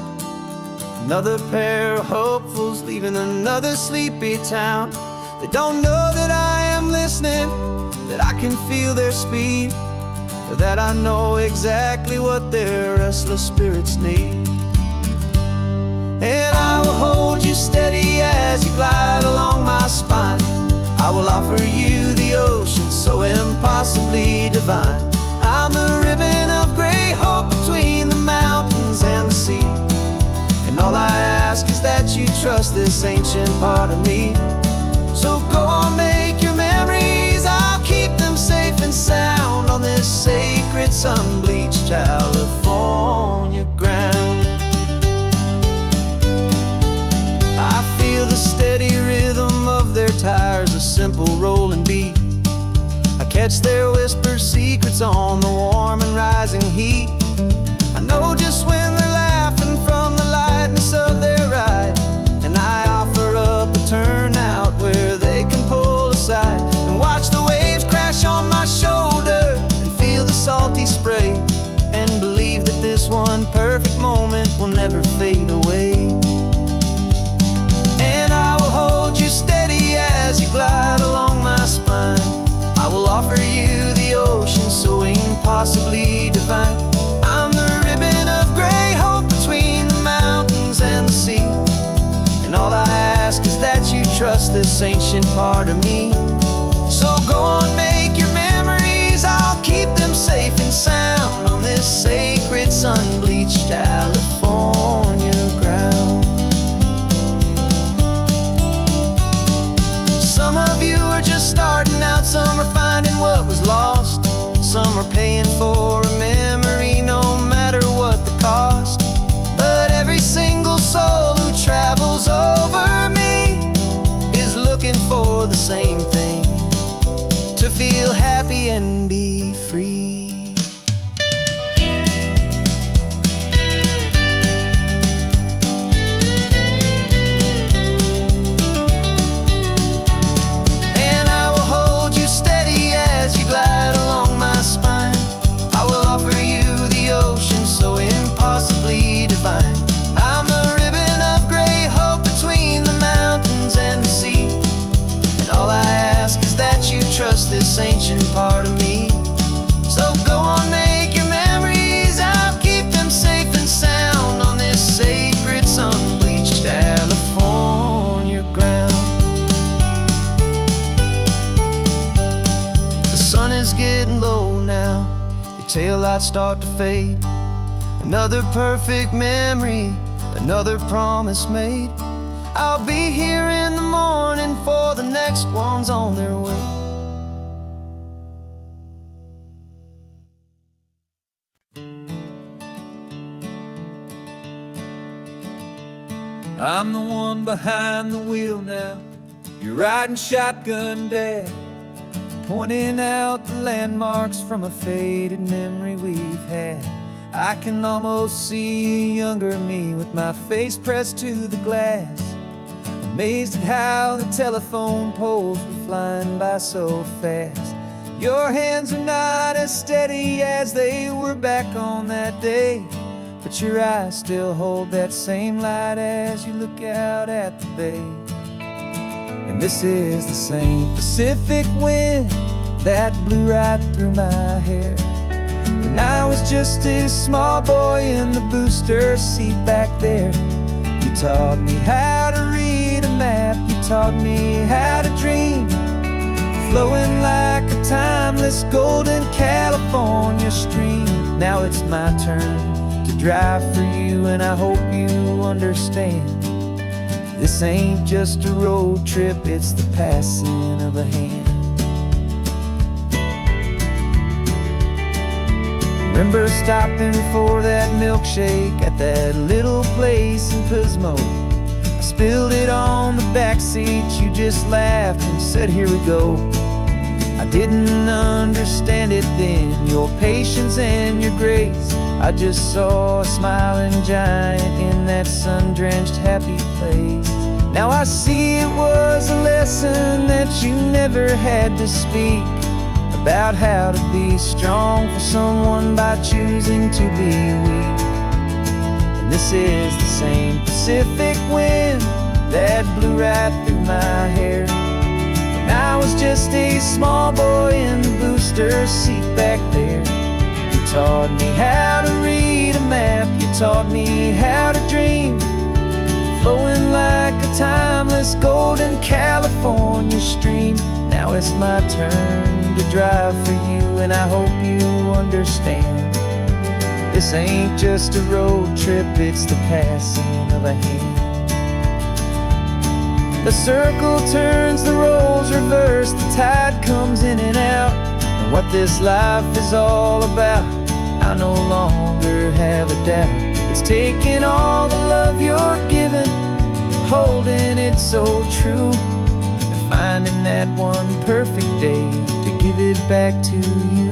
Speaker 1: Another pair of hopefuls leaving another sleepy town. They don't know that I am listening, that I can feel their speed, or that I know exactly what their restless spirits need. And I will hold you steady as you glide along my spine. I will offer you the ocean so impossibly divine. I'm the ribbon of gray hope between the mountains and the sea, and all I ask is that you trust this ancient part of me. So go on, make your memories, I'll keep them safe and sound on this sacred sun-bleached California ground. The steady rhythm of their tires, a simple rolling beat. I catch their whispered secrets on the warm and rising heat. I know just when they're laughing from the lightness of their ride, and I offer up a turnout where they can pull aside and watch the waves crash on my shoulder and feel the salty spray, and believe that this one perfect moment will never fade away. Hold you steady as you glide along my spine. I will offer you the ocean so impossibly divine. I'm the ribbon of gray hope between the mountains and the sea, and all I ask is that you trust this ancient part of me. So go on, make your memories, I'll keep them safe and sound on this sacred sun-bleached California ground. Some of you are just starting out, some are finding what was lost, some are paying for a memory no matter what the cost. But every single soul who travels over me is looking for the same thing, to feel happy and be free. Glide along my spine. I will offer you the ocean so impossibly divine. I'm the ribbon of gray hope between the mountains and the sea, and all I ask is that you trust this ancient part of me. So go on, make your memories, I'll keep them safe and sound on this sacred sun-bleached California ground. Sun is getting low now, your taillights start to fade. Another perfect memory, another promise made. I'll be here in the morning for the next ones on their way. I'm the one behind the wheel now, you're riding shotgun, Dad, pointing out the landmarks from a faded memory we've had. I can almost see a younger me with my face pressed to the glass, amazed at how the telephone poles were flying by so fast. Your hands are not as steady as they were back on that day, but your eyes still hold that same light as you look out at the bay. And this is the same Pacific wind that blew right through my hair when I was just a small boy in the booster seat back there. You taught me how to read a map, you taught me how to dream, flowing like a timeless golden California stream. Now it's my turn to drive for you, and I hope you understand. This ain't just a road trip, it's the passing of a hand. Remember stopping for that milkshake at that little place in Pismo? I spilled it on the back seat, you just laughed and said, here we go. I didn't understand it then, your patience and your grace. I just saw a smiling giant in that sun-drenched happy place. Now I see it was a lesson that you never had to speak, about how to be strong for someone by choosing to be weak. And this is the same Pacific wind that blew right through my hair when I was just a small boy in the booster seat back there. You taught me how to read a map, you taught me how to dream, flowing like a timeless golden California stream. Now it's my turn to drive for you, and I hope you understand. This ain't just a road trip, it's the passing of a hand. The circle turns, the roles reverse, the tide comes in and out. And what this life is all about, I no longer have a doubt. It's taking all the love you're giving, holding it so true, and finding that one perfect day to give it back to you.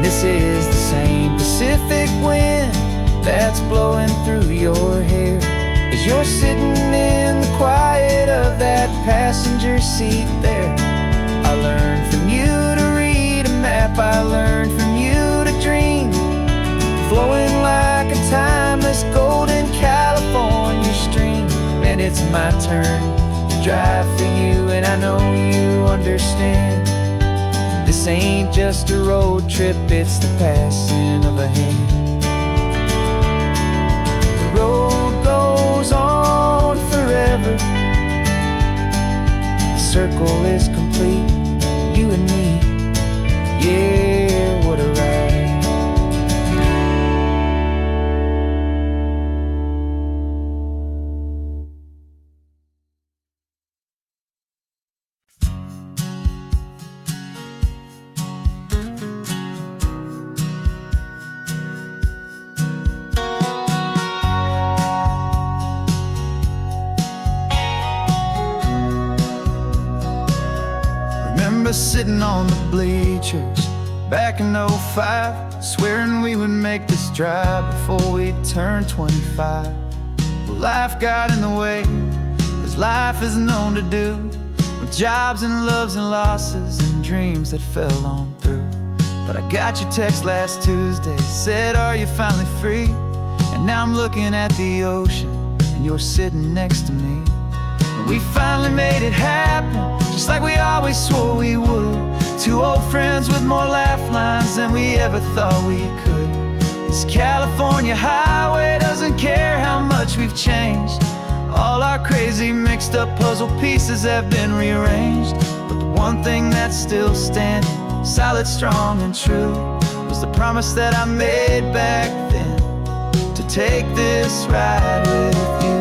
Speaker 1: This is the same Pacific wind that's blowing through your hair as you're sitting in the quiet of that passenger seat there. I learned from you to read a map, I learned from you to dream, flowing like a timeless golden California stream. And it's my turn to drive for you, and I know you understand. This ain't just a road trip, it's the passing of a hand. The road goes on forever, the circle is complete, you and me, yeah, what a ride. Sitting on the bleachers back in '05, swearing we would make this drive before we turned 25. Well, life got in the way, as life is known to do, with jobs and loves and losses and dreams that fell on through. But I got your text last Tuesday, said, are you finally free? And now I'm looking at the ocean, and you're sitting next to me. And we finally made it happen, just like we always swore we would. Two old friends with more laugh lines than we ever thought we could. This California highway doesn't care how much we've changed. All our crazy mixed up puzzle pieces have been rearranged, but the one thing that's still standing, solid, strong, and true, was the promise that I made back then, to take this ride with you.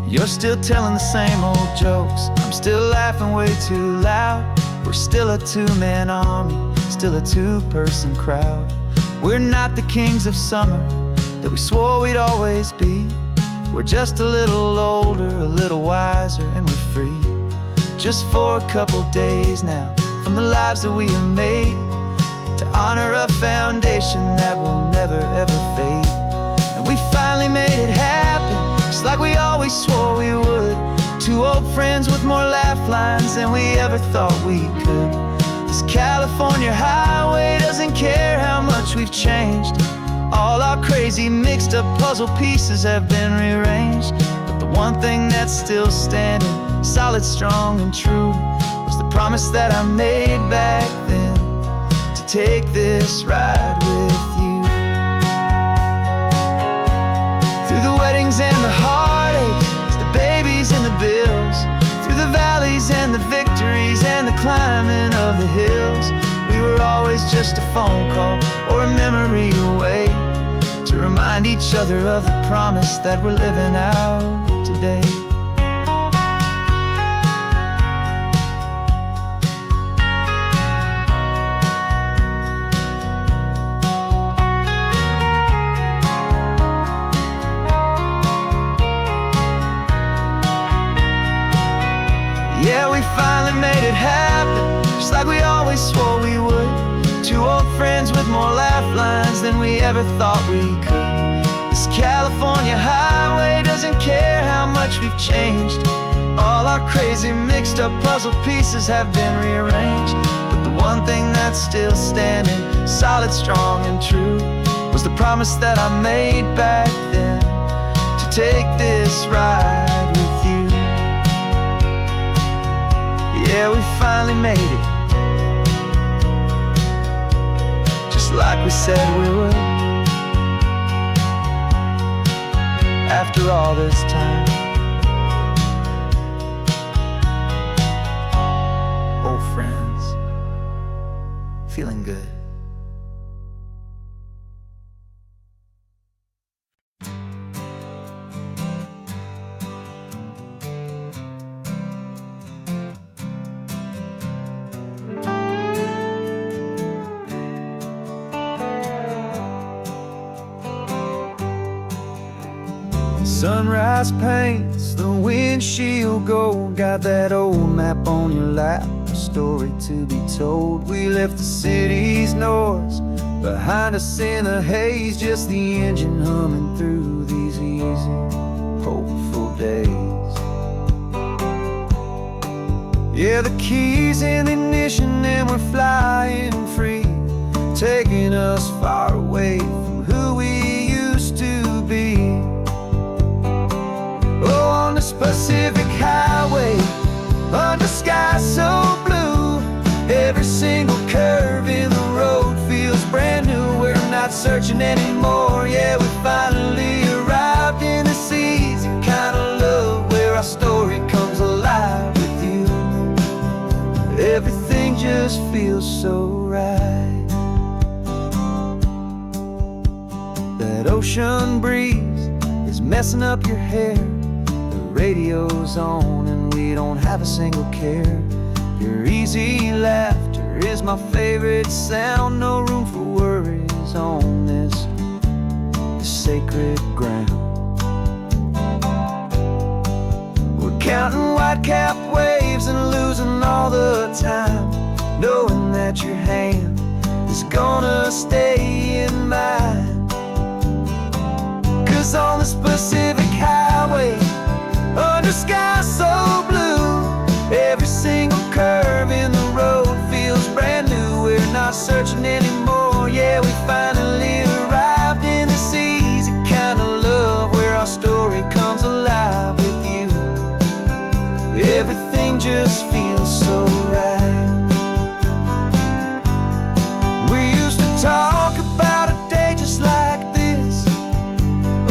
Speaker 1: You're still telling the same old jokes, I'm still laughing way too loud. We're still a two-man army, still a two-person crowd. We're not the kings of summer, that we swore we'd always be. We're just a little older, a little wiser, and we're free. Just for a couple days now, from the lives that we have made, to honor a foundation that will never ever fade. And we finally made it happen, just like we always swore we would. Two old friends with more laugh lines than we ever thought we could. This California highway doesn't care how much we've changed. All our crazy mixed up puzzle pieces have been rearranged, but the one thing that's still standing, solid, strong, and true, was the promise that I made back then, to take this ride with you. Through the weddings and the heartaches, the babies and the bills, through the valleys and the victories and the climbing of the hills, we were always just a phone call or a memory away, to remind each other of the promise that we're living out today. Yeah, we finally made it happen, just like we always swore we would. Two old friends with more laugh lines than we ever thought we could. This California highway doesn't care how much we've changed. All our crazy mixed up puzzle pieces have been rearranged, but the one thing that's still standing, solid, strong, and true, was the promise that I made back then, to take this ride with you. Yeah, we finally made it, like we said we would. After all this time, old friends, feeling good. Sunrise paints the windshield gold. Got that old map on your lap, a story to be told. We left the city's noise behind us in the haze, just the engine humming through these easy, hopeful days. Yeah, the keys in the ignition and we're flying free, taking us far away from who we used to be. Oh, on this Pacific highway, under sky so blue, every single curve in the road feels brand new. We're not searching anymore, yeah, we finally arrived in this easy kind of love, where our story comes alive with you. Everything just feels so right. That ocean breeze is messing up your hair, radio's on and we don't have a single care. Your easy laughter is my favorite sound. No room for worries on this sacred ground. We're counting white-capped waves and losing all the time, knowing that your hand is gonna stay in mine. 'Cause on this Pacific highway, under sky so blue, every single curve in the road feels brand new. We're not searching anymore, yeah, we finally arrived in this easy kind of love, where our story comes alive with you. Everything just feels so right. We used to talk about a day just like this,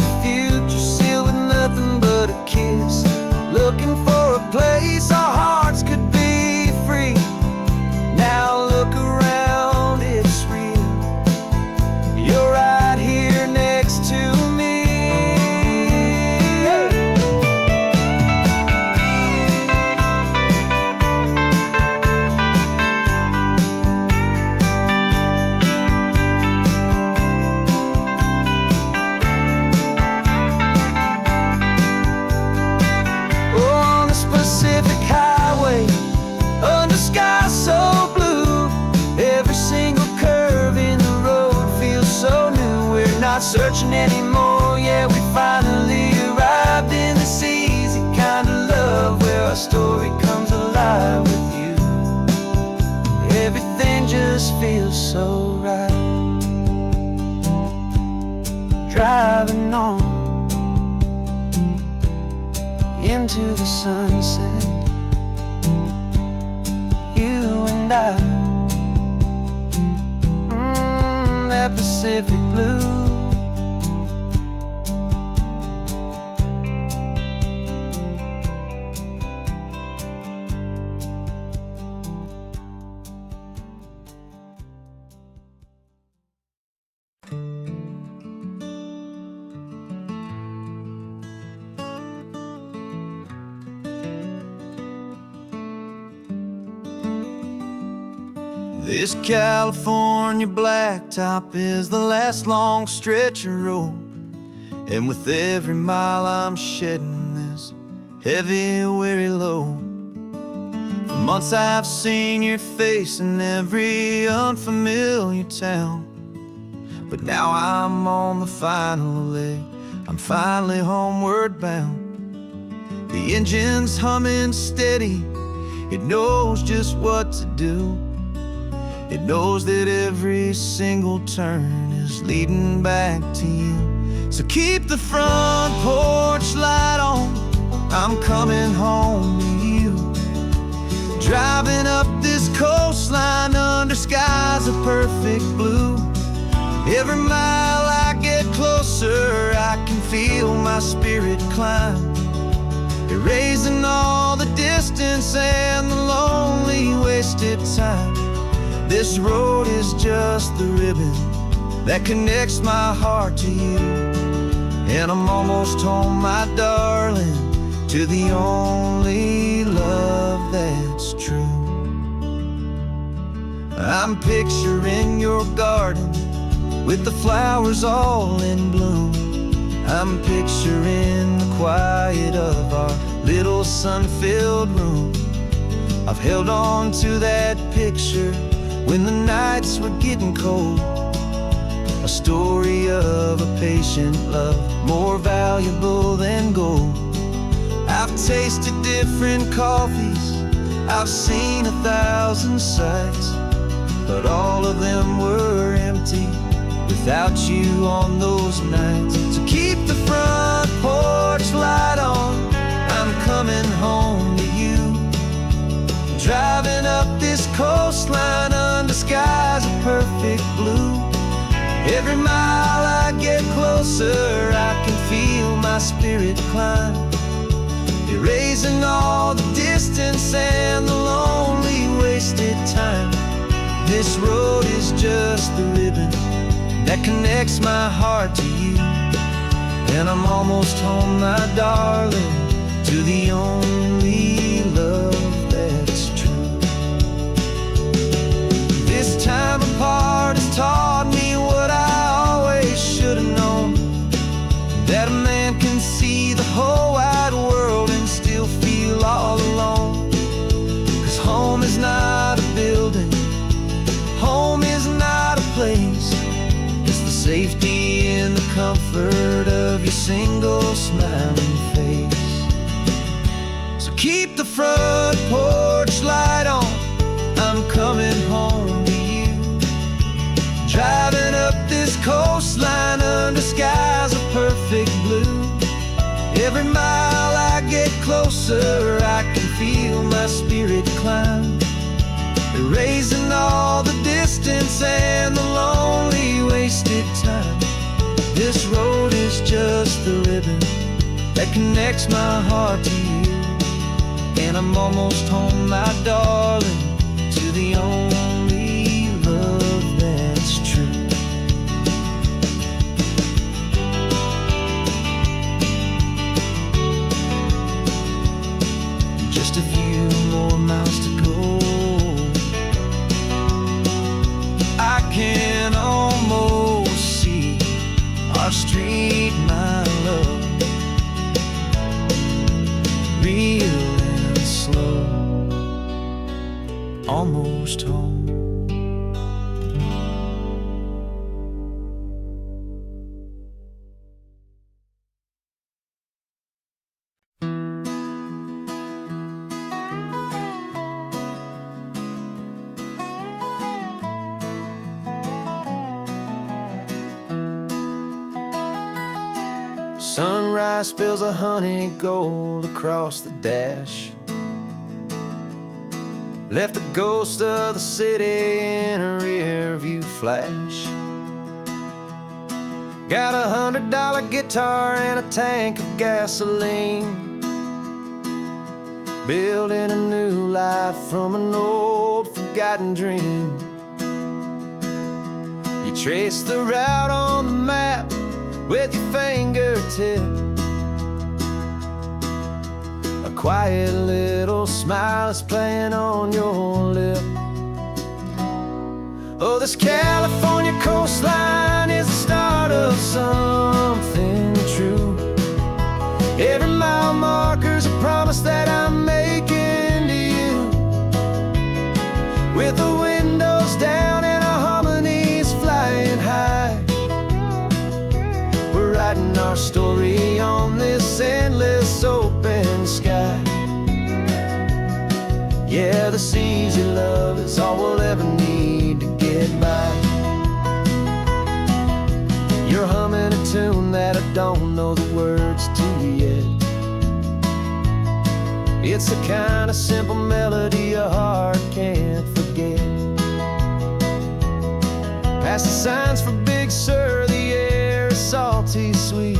Speaker 1: a future sealed with nothing but a kiss, looking for a place our hearts could be free. Now look around, it's real. You're right here next to me. waiting anymore. Yeah, we finally arrived in this easy kind of love where our story comes alive with you. Everything just feels so right. Driving on into the sunset, you and I, that Pacific blue. This California blacktop is the last long stretch of road, and with every mile I'm shedding this heavy, weary load. For months I've seen your face in every unfamiliar town, but now I'm on the final leg, I'm finally homeward bound. The engine's humming steady, it knows just what to do. It knows that every single turn is leading back to you. So keep the front porch light on, I'm coming home to you. Driving up this coastline under skies of perfect blue. Every mile I get closer, I can feel my spirit climb, erasing all the distance and the lonely wasted time. This road is just the ribbon that connects my heart to you, and I'm almost home, my darling, to the only love that's true. I'm picturing your garden with the flowers all in bloom. I'm picturing the quiet of our little sun-filled room. I've held on to that picture when the nights were getting cold, a story of a patient love more valuable than gold. I've tasted different coffees, I've seen 1,000 sights, but all of them were empty without you on those nights. So keep the front porch light on, I'm coming home to you. Driving up this coastline under skies of perfect blue. Every mile I get closer, I can feel my spirit climb, erasing all the distance and the lonely wasted time. This road is just the ribbon that connects my heart to you, and I'm almost home, my darling, to the only love that's true. This time apart has taught me what I always should have known, that a man can see the whole wide world and still feel all alone. 'Cause home is not a building, home is not a place, it's the safety and the comfort of your single smiling face. So keep the front porch light on, I'm coming home to you. Driving up this coastline under skies of perfect blue. Every mile I get closer, I can feel my spirit climb, erasing all the distance and the lonely wasted time. This road is just the ribbon that connects my heart to you, and I'm almost home, my darling, to the only love that's true. Just a few more miles to go, I can almost see our street, my love, real and slow, almost home. Sunrise spills a honey gold across the dash. Left the ghost of the city in a rear view flash. Got a $100 guitar and a tank of gasoline, building a new life from an old forgotten dream. You trace the route on the map with your fingertip, a quiet little smile is playing on your lip. Oh, this California coastline is the start of something true. Every mile marker's a promise that I'm making to you. With the windows down and our harmonies flying high, we're writing our story on this endless open sky. Yeah, this easy love is all we'll ever need to get by. You're humming a tune that I don't know the words to yet. It's the kind of simple melody your heart can't forget. Past the signs for Big Sur, the air is salty sweet.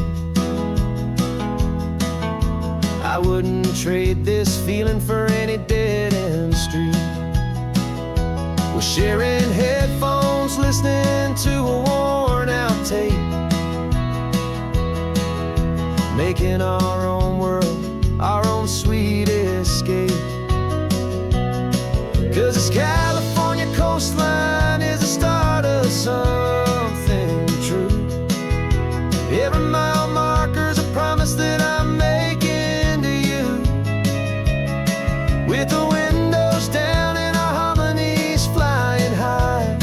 Speaker 1: I wouldn't trade this feeling for any dead-end street. We're sharing headphones, listening to a worn-out tape, making our own world, our own sweet escape. 'Cause this California coastline is the start of something true. Every mile marker's a promise that I'm making to you. With the windows down and our harmonies flying high,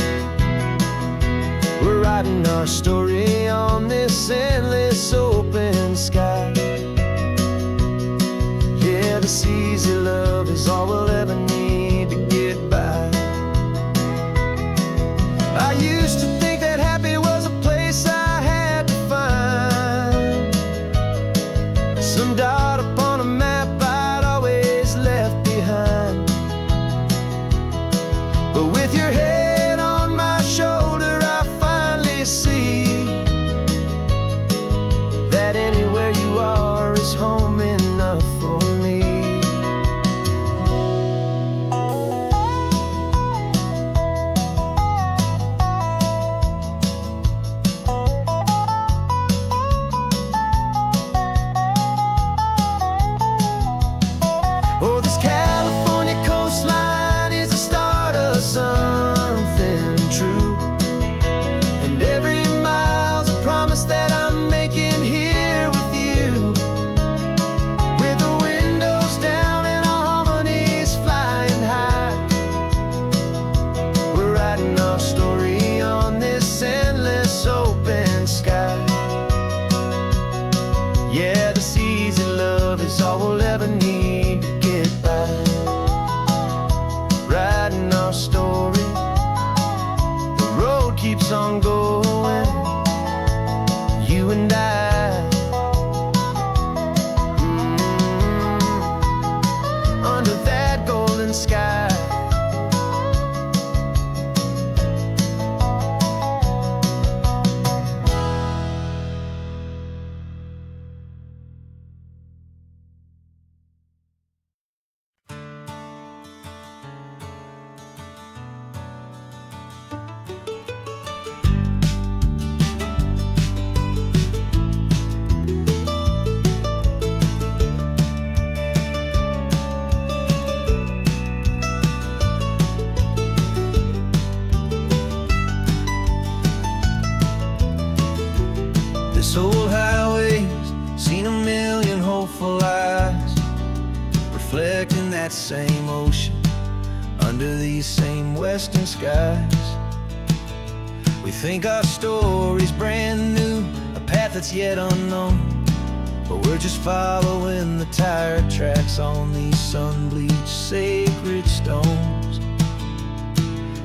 Speaker 1: we're writing our story on this endless open sky. Yeah, this easy love is all we'll ever need to get by. I used to think that happy was a place I had to find, some dot upon a map I'd always left behind. But with your head on my shoulder, I finally see that anywhere you are is home enough for me. Oh, this California coastline is the start of something true. And every mile's a promise that I'm making here with you. With the windows down and our harmonies flying high, we're writing our story on this endless open sky. Yeah, this easy love is all we'll ever need to get by. Writing our story, the road keeps on going, you and I. Under that golden sky. This old highway's seen a million hopeful eyes, reflecting that same ocean under these same western skies. We think our story's brand new, a path that's yet unknown, but we're just following the tire tracks on these sun-bleached sacred stones.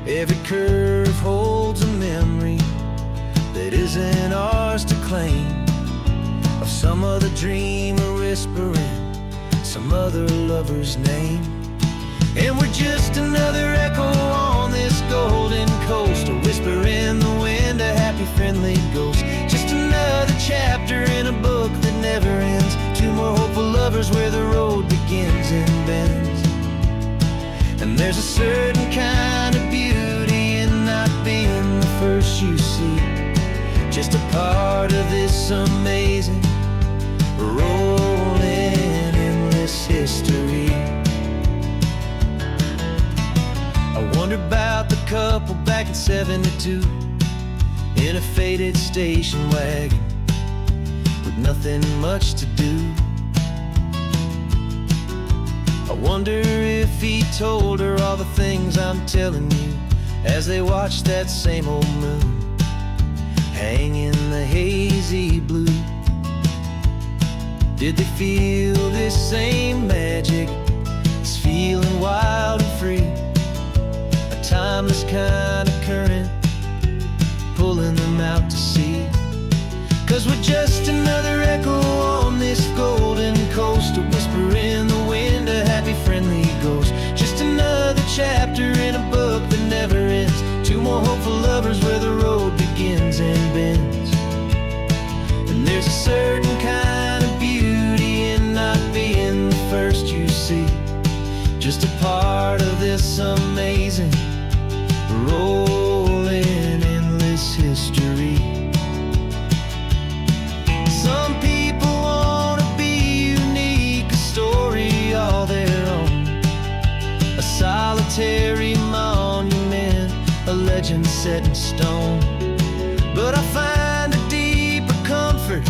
Speaker 1: Every curve holds a memory that isn't ours to claim, of Some other dreamer whispering some other lover's name. And we're just another echo on this golden coast, a whisper in the wind, a happy friendly ghost. Just another chapter in a book that never ends. Two more hopeful lovers where the road begins and bends. And there's a certain kind of beauty in not being the first you see, just a part of this amazing rolling endless history. I wonder about the couple back in '72 in a faded station wagon with nothing much to do. I wonder if he told her all the things I'm telling you as they watched that same old moon hang in the hazy blue. Did they feel this same magic, this feeling wild and free, a timeless kind of current pulling them out to sea? 'Cause we're just another echo on this golden coast, a whisper in the wind, a happy friendly ghost. Just another chapter in a book that never ends. Two more hopeful lovers where the road begins and bends. And there's a certain kind of beauty in not being the first you see, just a part of this amazing rolling endless history. Some people wanna be unique, a story all their own, a solitary monument, a legend set in stone. But I find a deeper comfort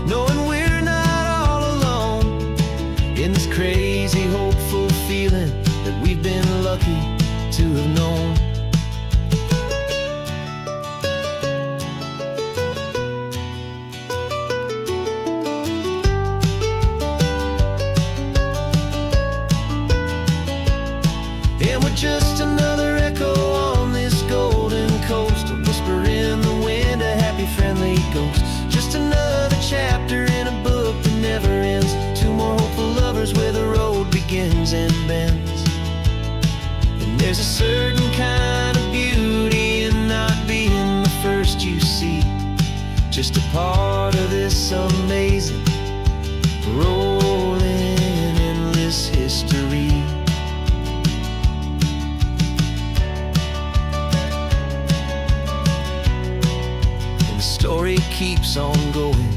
Speaker 1: knowing we're not all alone in this crazy, hopeful feeling that we've been lucky to have known. And we're just another echo on this golden coast, a whisper in the wind, a happy friendly ghost. Just another chapter in a book that never ends. Two more hopeful lovers where the road begins and bends. And there's a certain kind of beauty in not being the first you see, just a part of this amazing rolling endless history. Story keeps on going.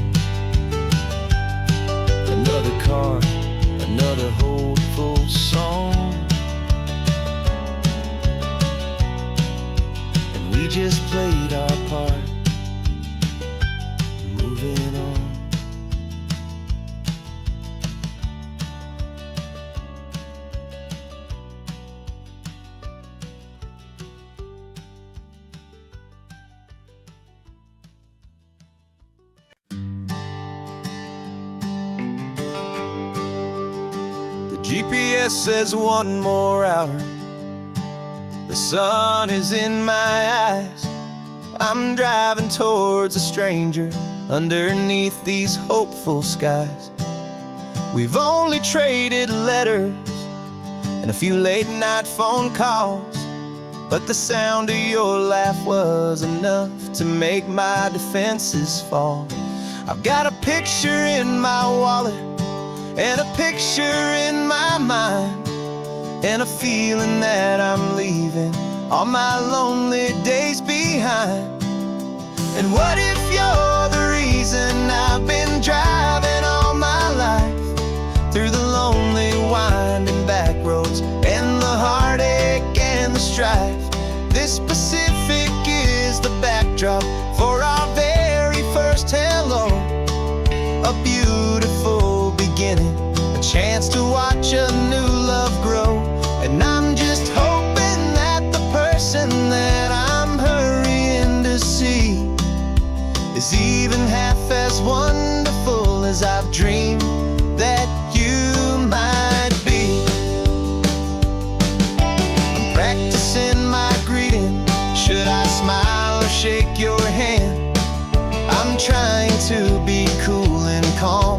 Speaker 1: Another car, another hopeful song, and we just played our part, moving on. GPS says one more hour. The sun is in my eyes. I'm driving towards a stranger underneath these hopeful skies. We've only traded letters and a few late night phone calls, but the sound of your laugh was enough to make my defenses fall. I've got a picture in my wallet and a picture in my mind, and a feeling that I'm leaving all my lonely days behind. And what if you're the reason I've been driving all my life, through the lonely winding back roads and the heartache and the strife? This Pacific is the backdrop for our very first hello, a beautiful beginning, a chance to watch a new love grow. And I'm just hoping that the person that I'm hurrying to see is even half as wonderful as I've dreamed that you might be. I'm practicing my greeting. Should I smile or shake your hand? I'm trying to be cool and calm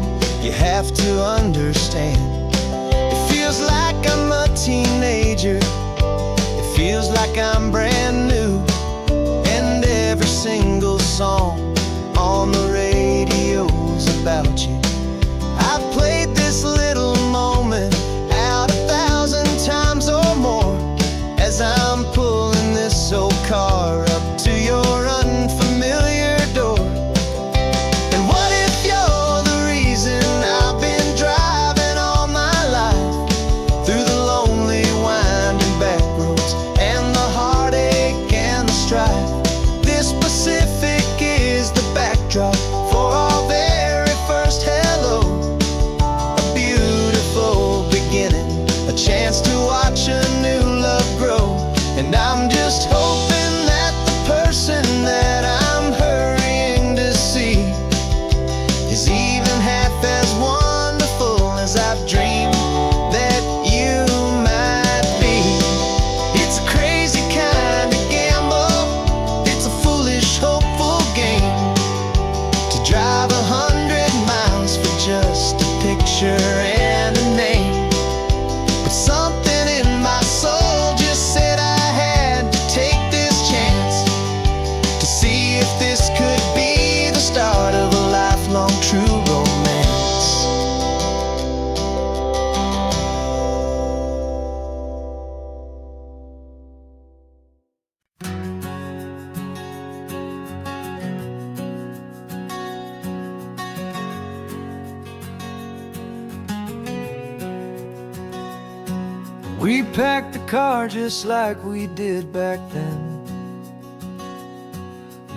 Speaker 1: We packed the car just like we did back then.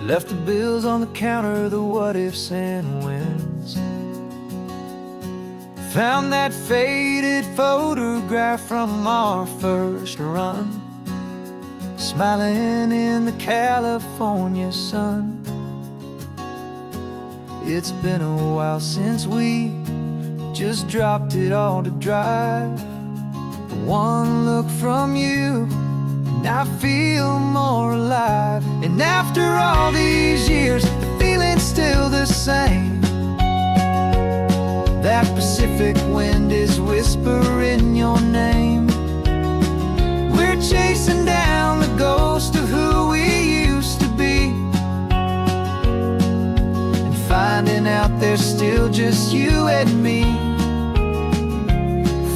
Speaker 1: Left the bills on the counter, the what-ifs and whens. Found that faded photograph from our first run, smiling in the California sun. It's been a while since we just dropped it all to drive. But one look from you and I feel more alive. And after all these years, the feeling's still the same. That Pacific wind is whispering your name. We're chasing down the ghost of who we used to be, and finding out there's still just you and me.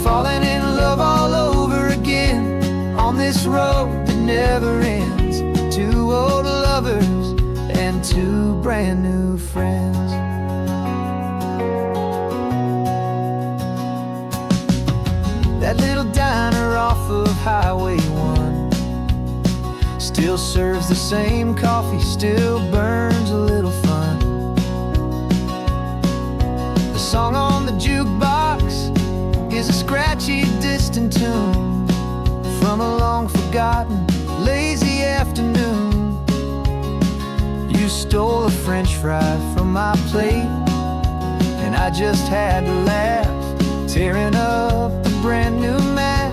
Speaker 1: Falling in love all over again on this road that never ends. Two old lovers and two brand new friends. That little diner off of Highway 1 still serves the same coffee, still burns a little fun. The song on the jukebox is a scratchy, distant tune from a long-forgotten, lazy afternoon. You stole a French fry from my plate, and I just had to laugh, tearing up the brand new map.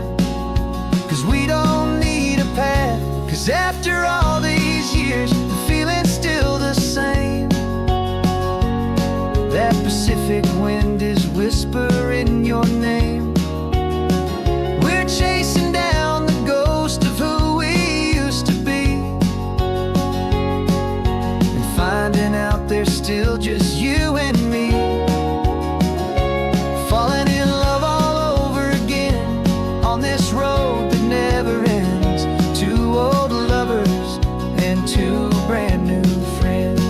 Speaker 1: 'Cause we don't need a path, 'cause after all these years, the feeling's still the same. That Pacific wind is whispering your name. We're chasing down the ghost of who we used to be, and finding out there's still just you and me. Falling in love all over again on this road that never ends. Two old lovers and two brand new friends.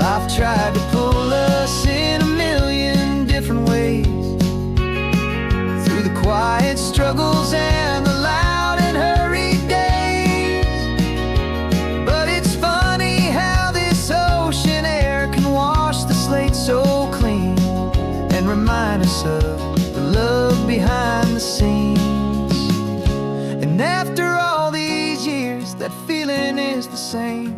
Speaker 1: Life tried to pull us in a million different ways, through the quiet struggles and the loud and hurried days. But it's funny how this ocean air can wash the slate so clean, and remind us of the love behind the scenes. And after all these years, that feeling is the same.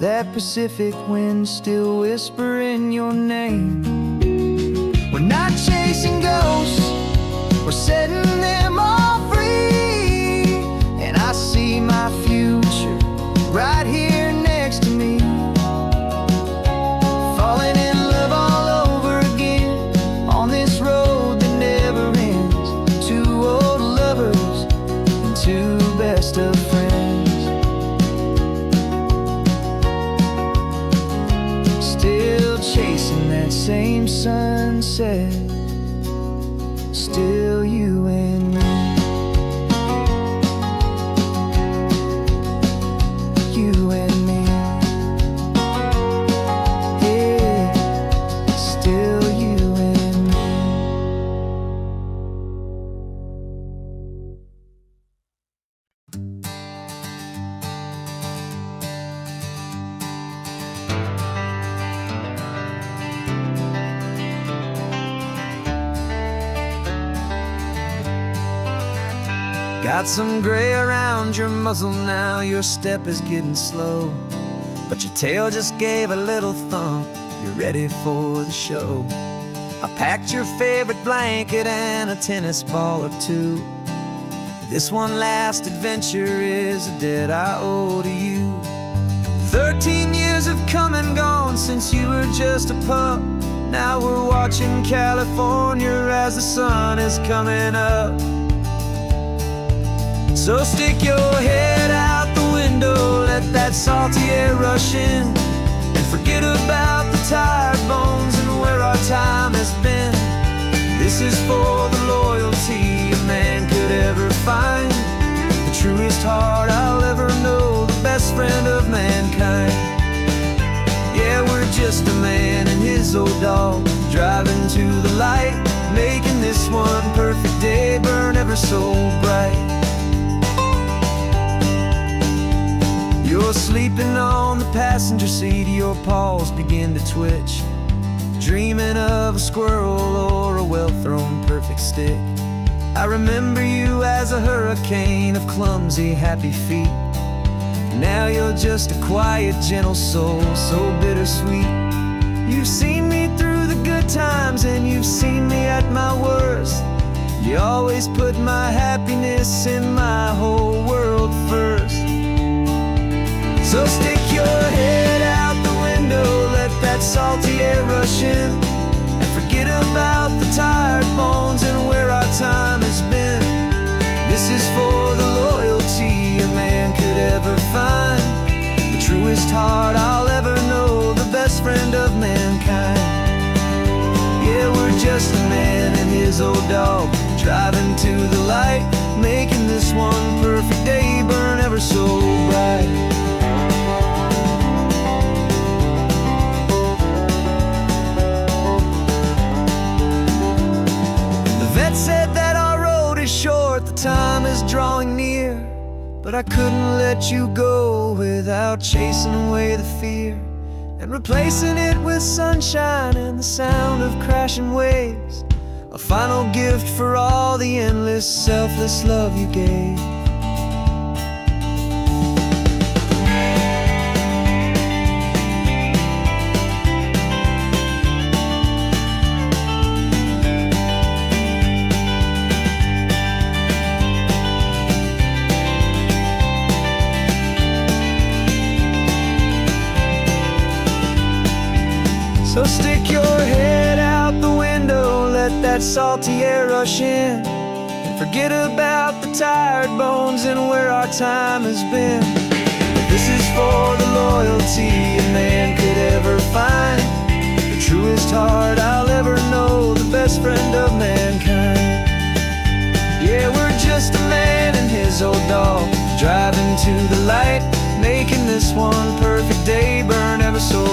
Speaker 1: That Pacific wind still whispering your name. We're not chasing ghosts, we're setting them all free. And I see my future right here next to me. Falling in love all over again on this road that never ends. Two old lovers and two best of friends. Still chasing that same sunset, still you and me. You and me. Yeah, still you and me. Got some gray around your muzzle now, your step is getting slow, but your tail just gave a little thump, you're ready for the show. I packed your favorite blanket and a tennis ball or two. This one last adventure is a debt I owe to you. 13 years have come and gone since you were just a pup. Now we're watching California as the sun is coming up. So stick your head out the window, let that salty air rush in, and forget about the tired bones and where our time has been. This is for the loyalty a man could ever find, the truest heart I'll ever know, the best friend of mankind. Yeah, we're just a man and his old dog, driving to the light, making this one perfect ever so bright. You're sleeping on the passenger seat, your paws begin to twitch, dreaming of a squirrel or a well-thrown perfect stick. I remember you as a hurricane of clumsy, happy feet. Now you're just a quiet, gentle soul, so bittersweet. You've seen me through the good times and you've seen me at my worst. You always put my happiness in my whole world first. So stick your head out the window, let that salty air rush in, and forget about the tired bones and where our time has been. This is for the loyalty a man could ever find, the truest heart I'll ever know, the best friend of mankind. Yeah, we're just a man and his old dog, driving to the light, making this one perfect day burn ever so bright. Said that our road is short, the time is drawing near, but I couldn't let you go without chasing away the fear and replacing it with sunshine and the sound of crashing waves, a final gift for all the endless, selfless love you gave. So stick your head out the window, let that salty air rush in, and forget about the tired bones and where our time has been. This is for the loyalty a man could ever find, the truest heart I'll ever know, the best friend of mankind. Yeah, we're just a man and his old dog, driving to the light, making this one perfect day burn ever so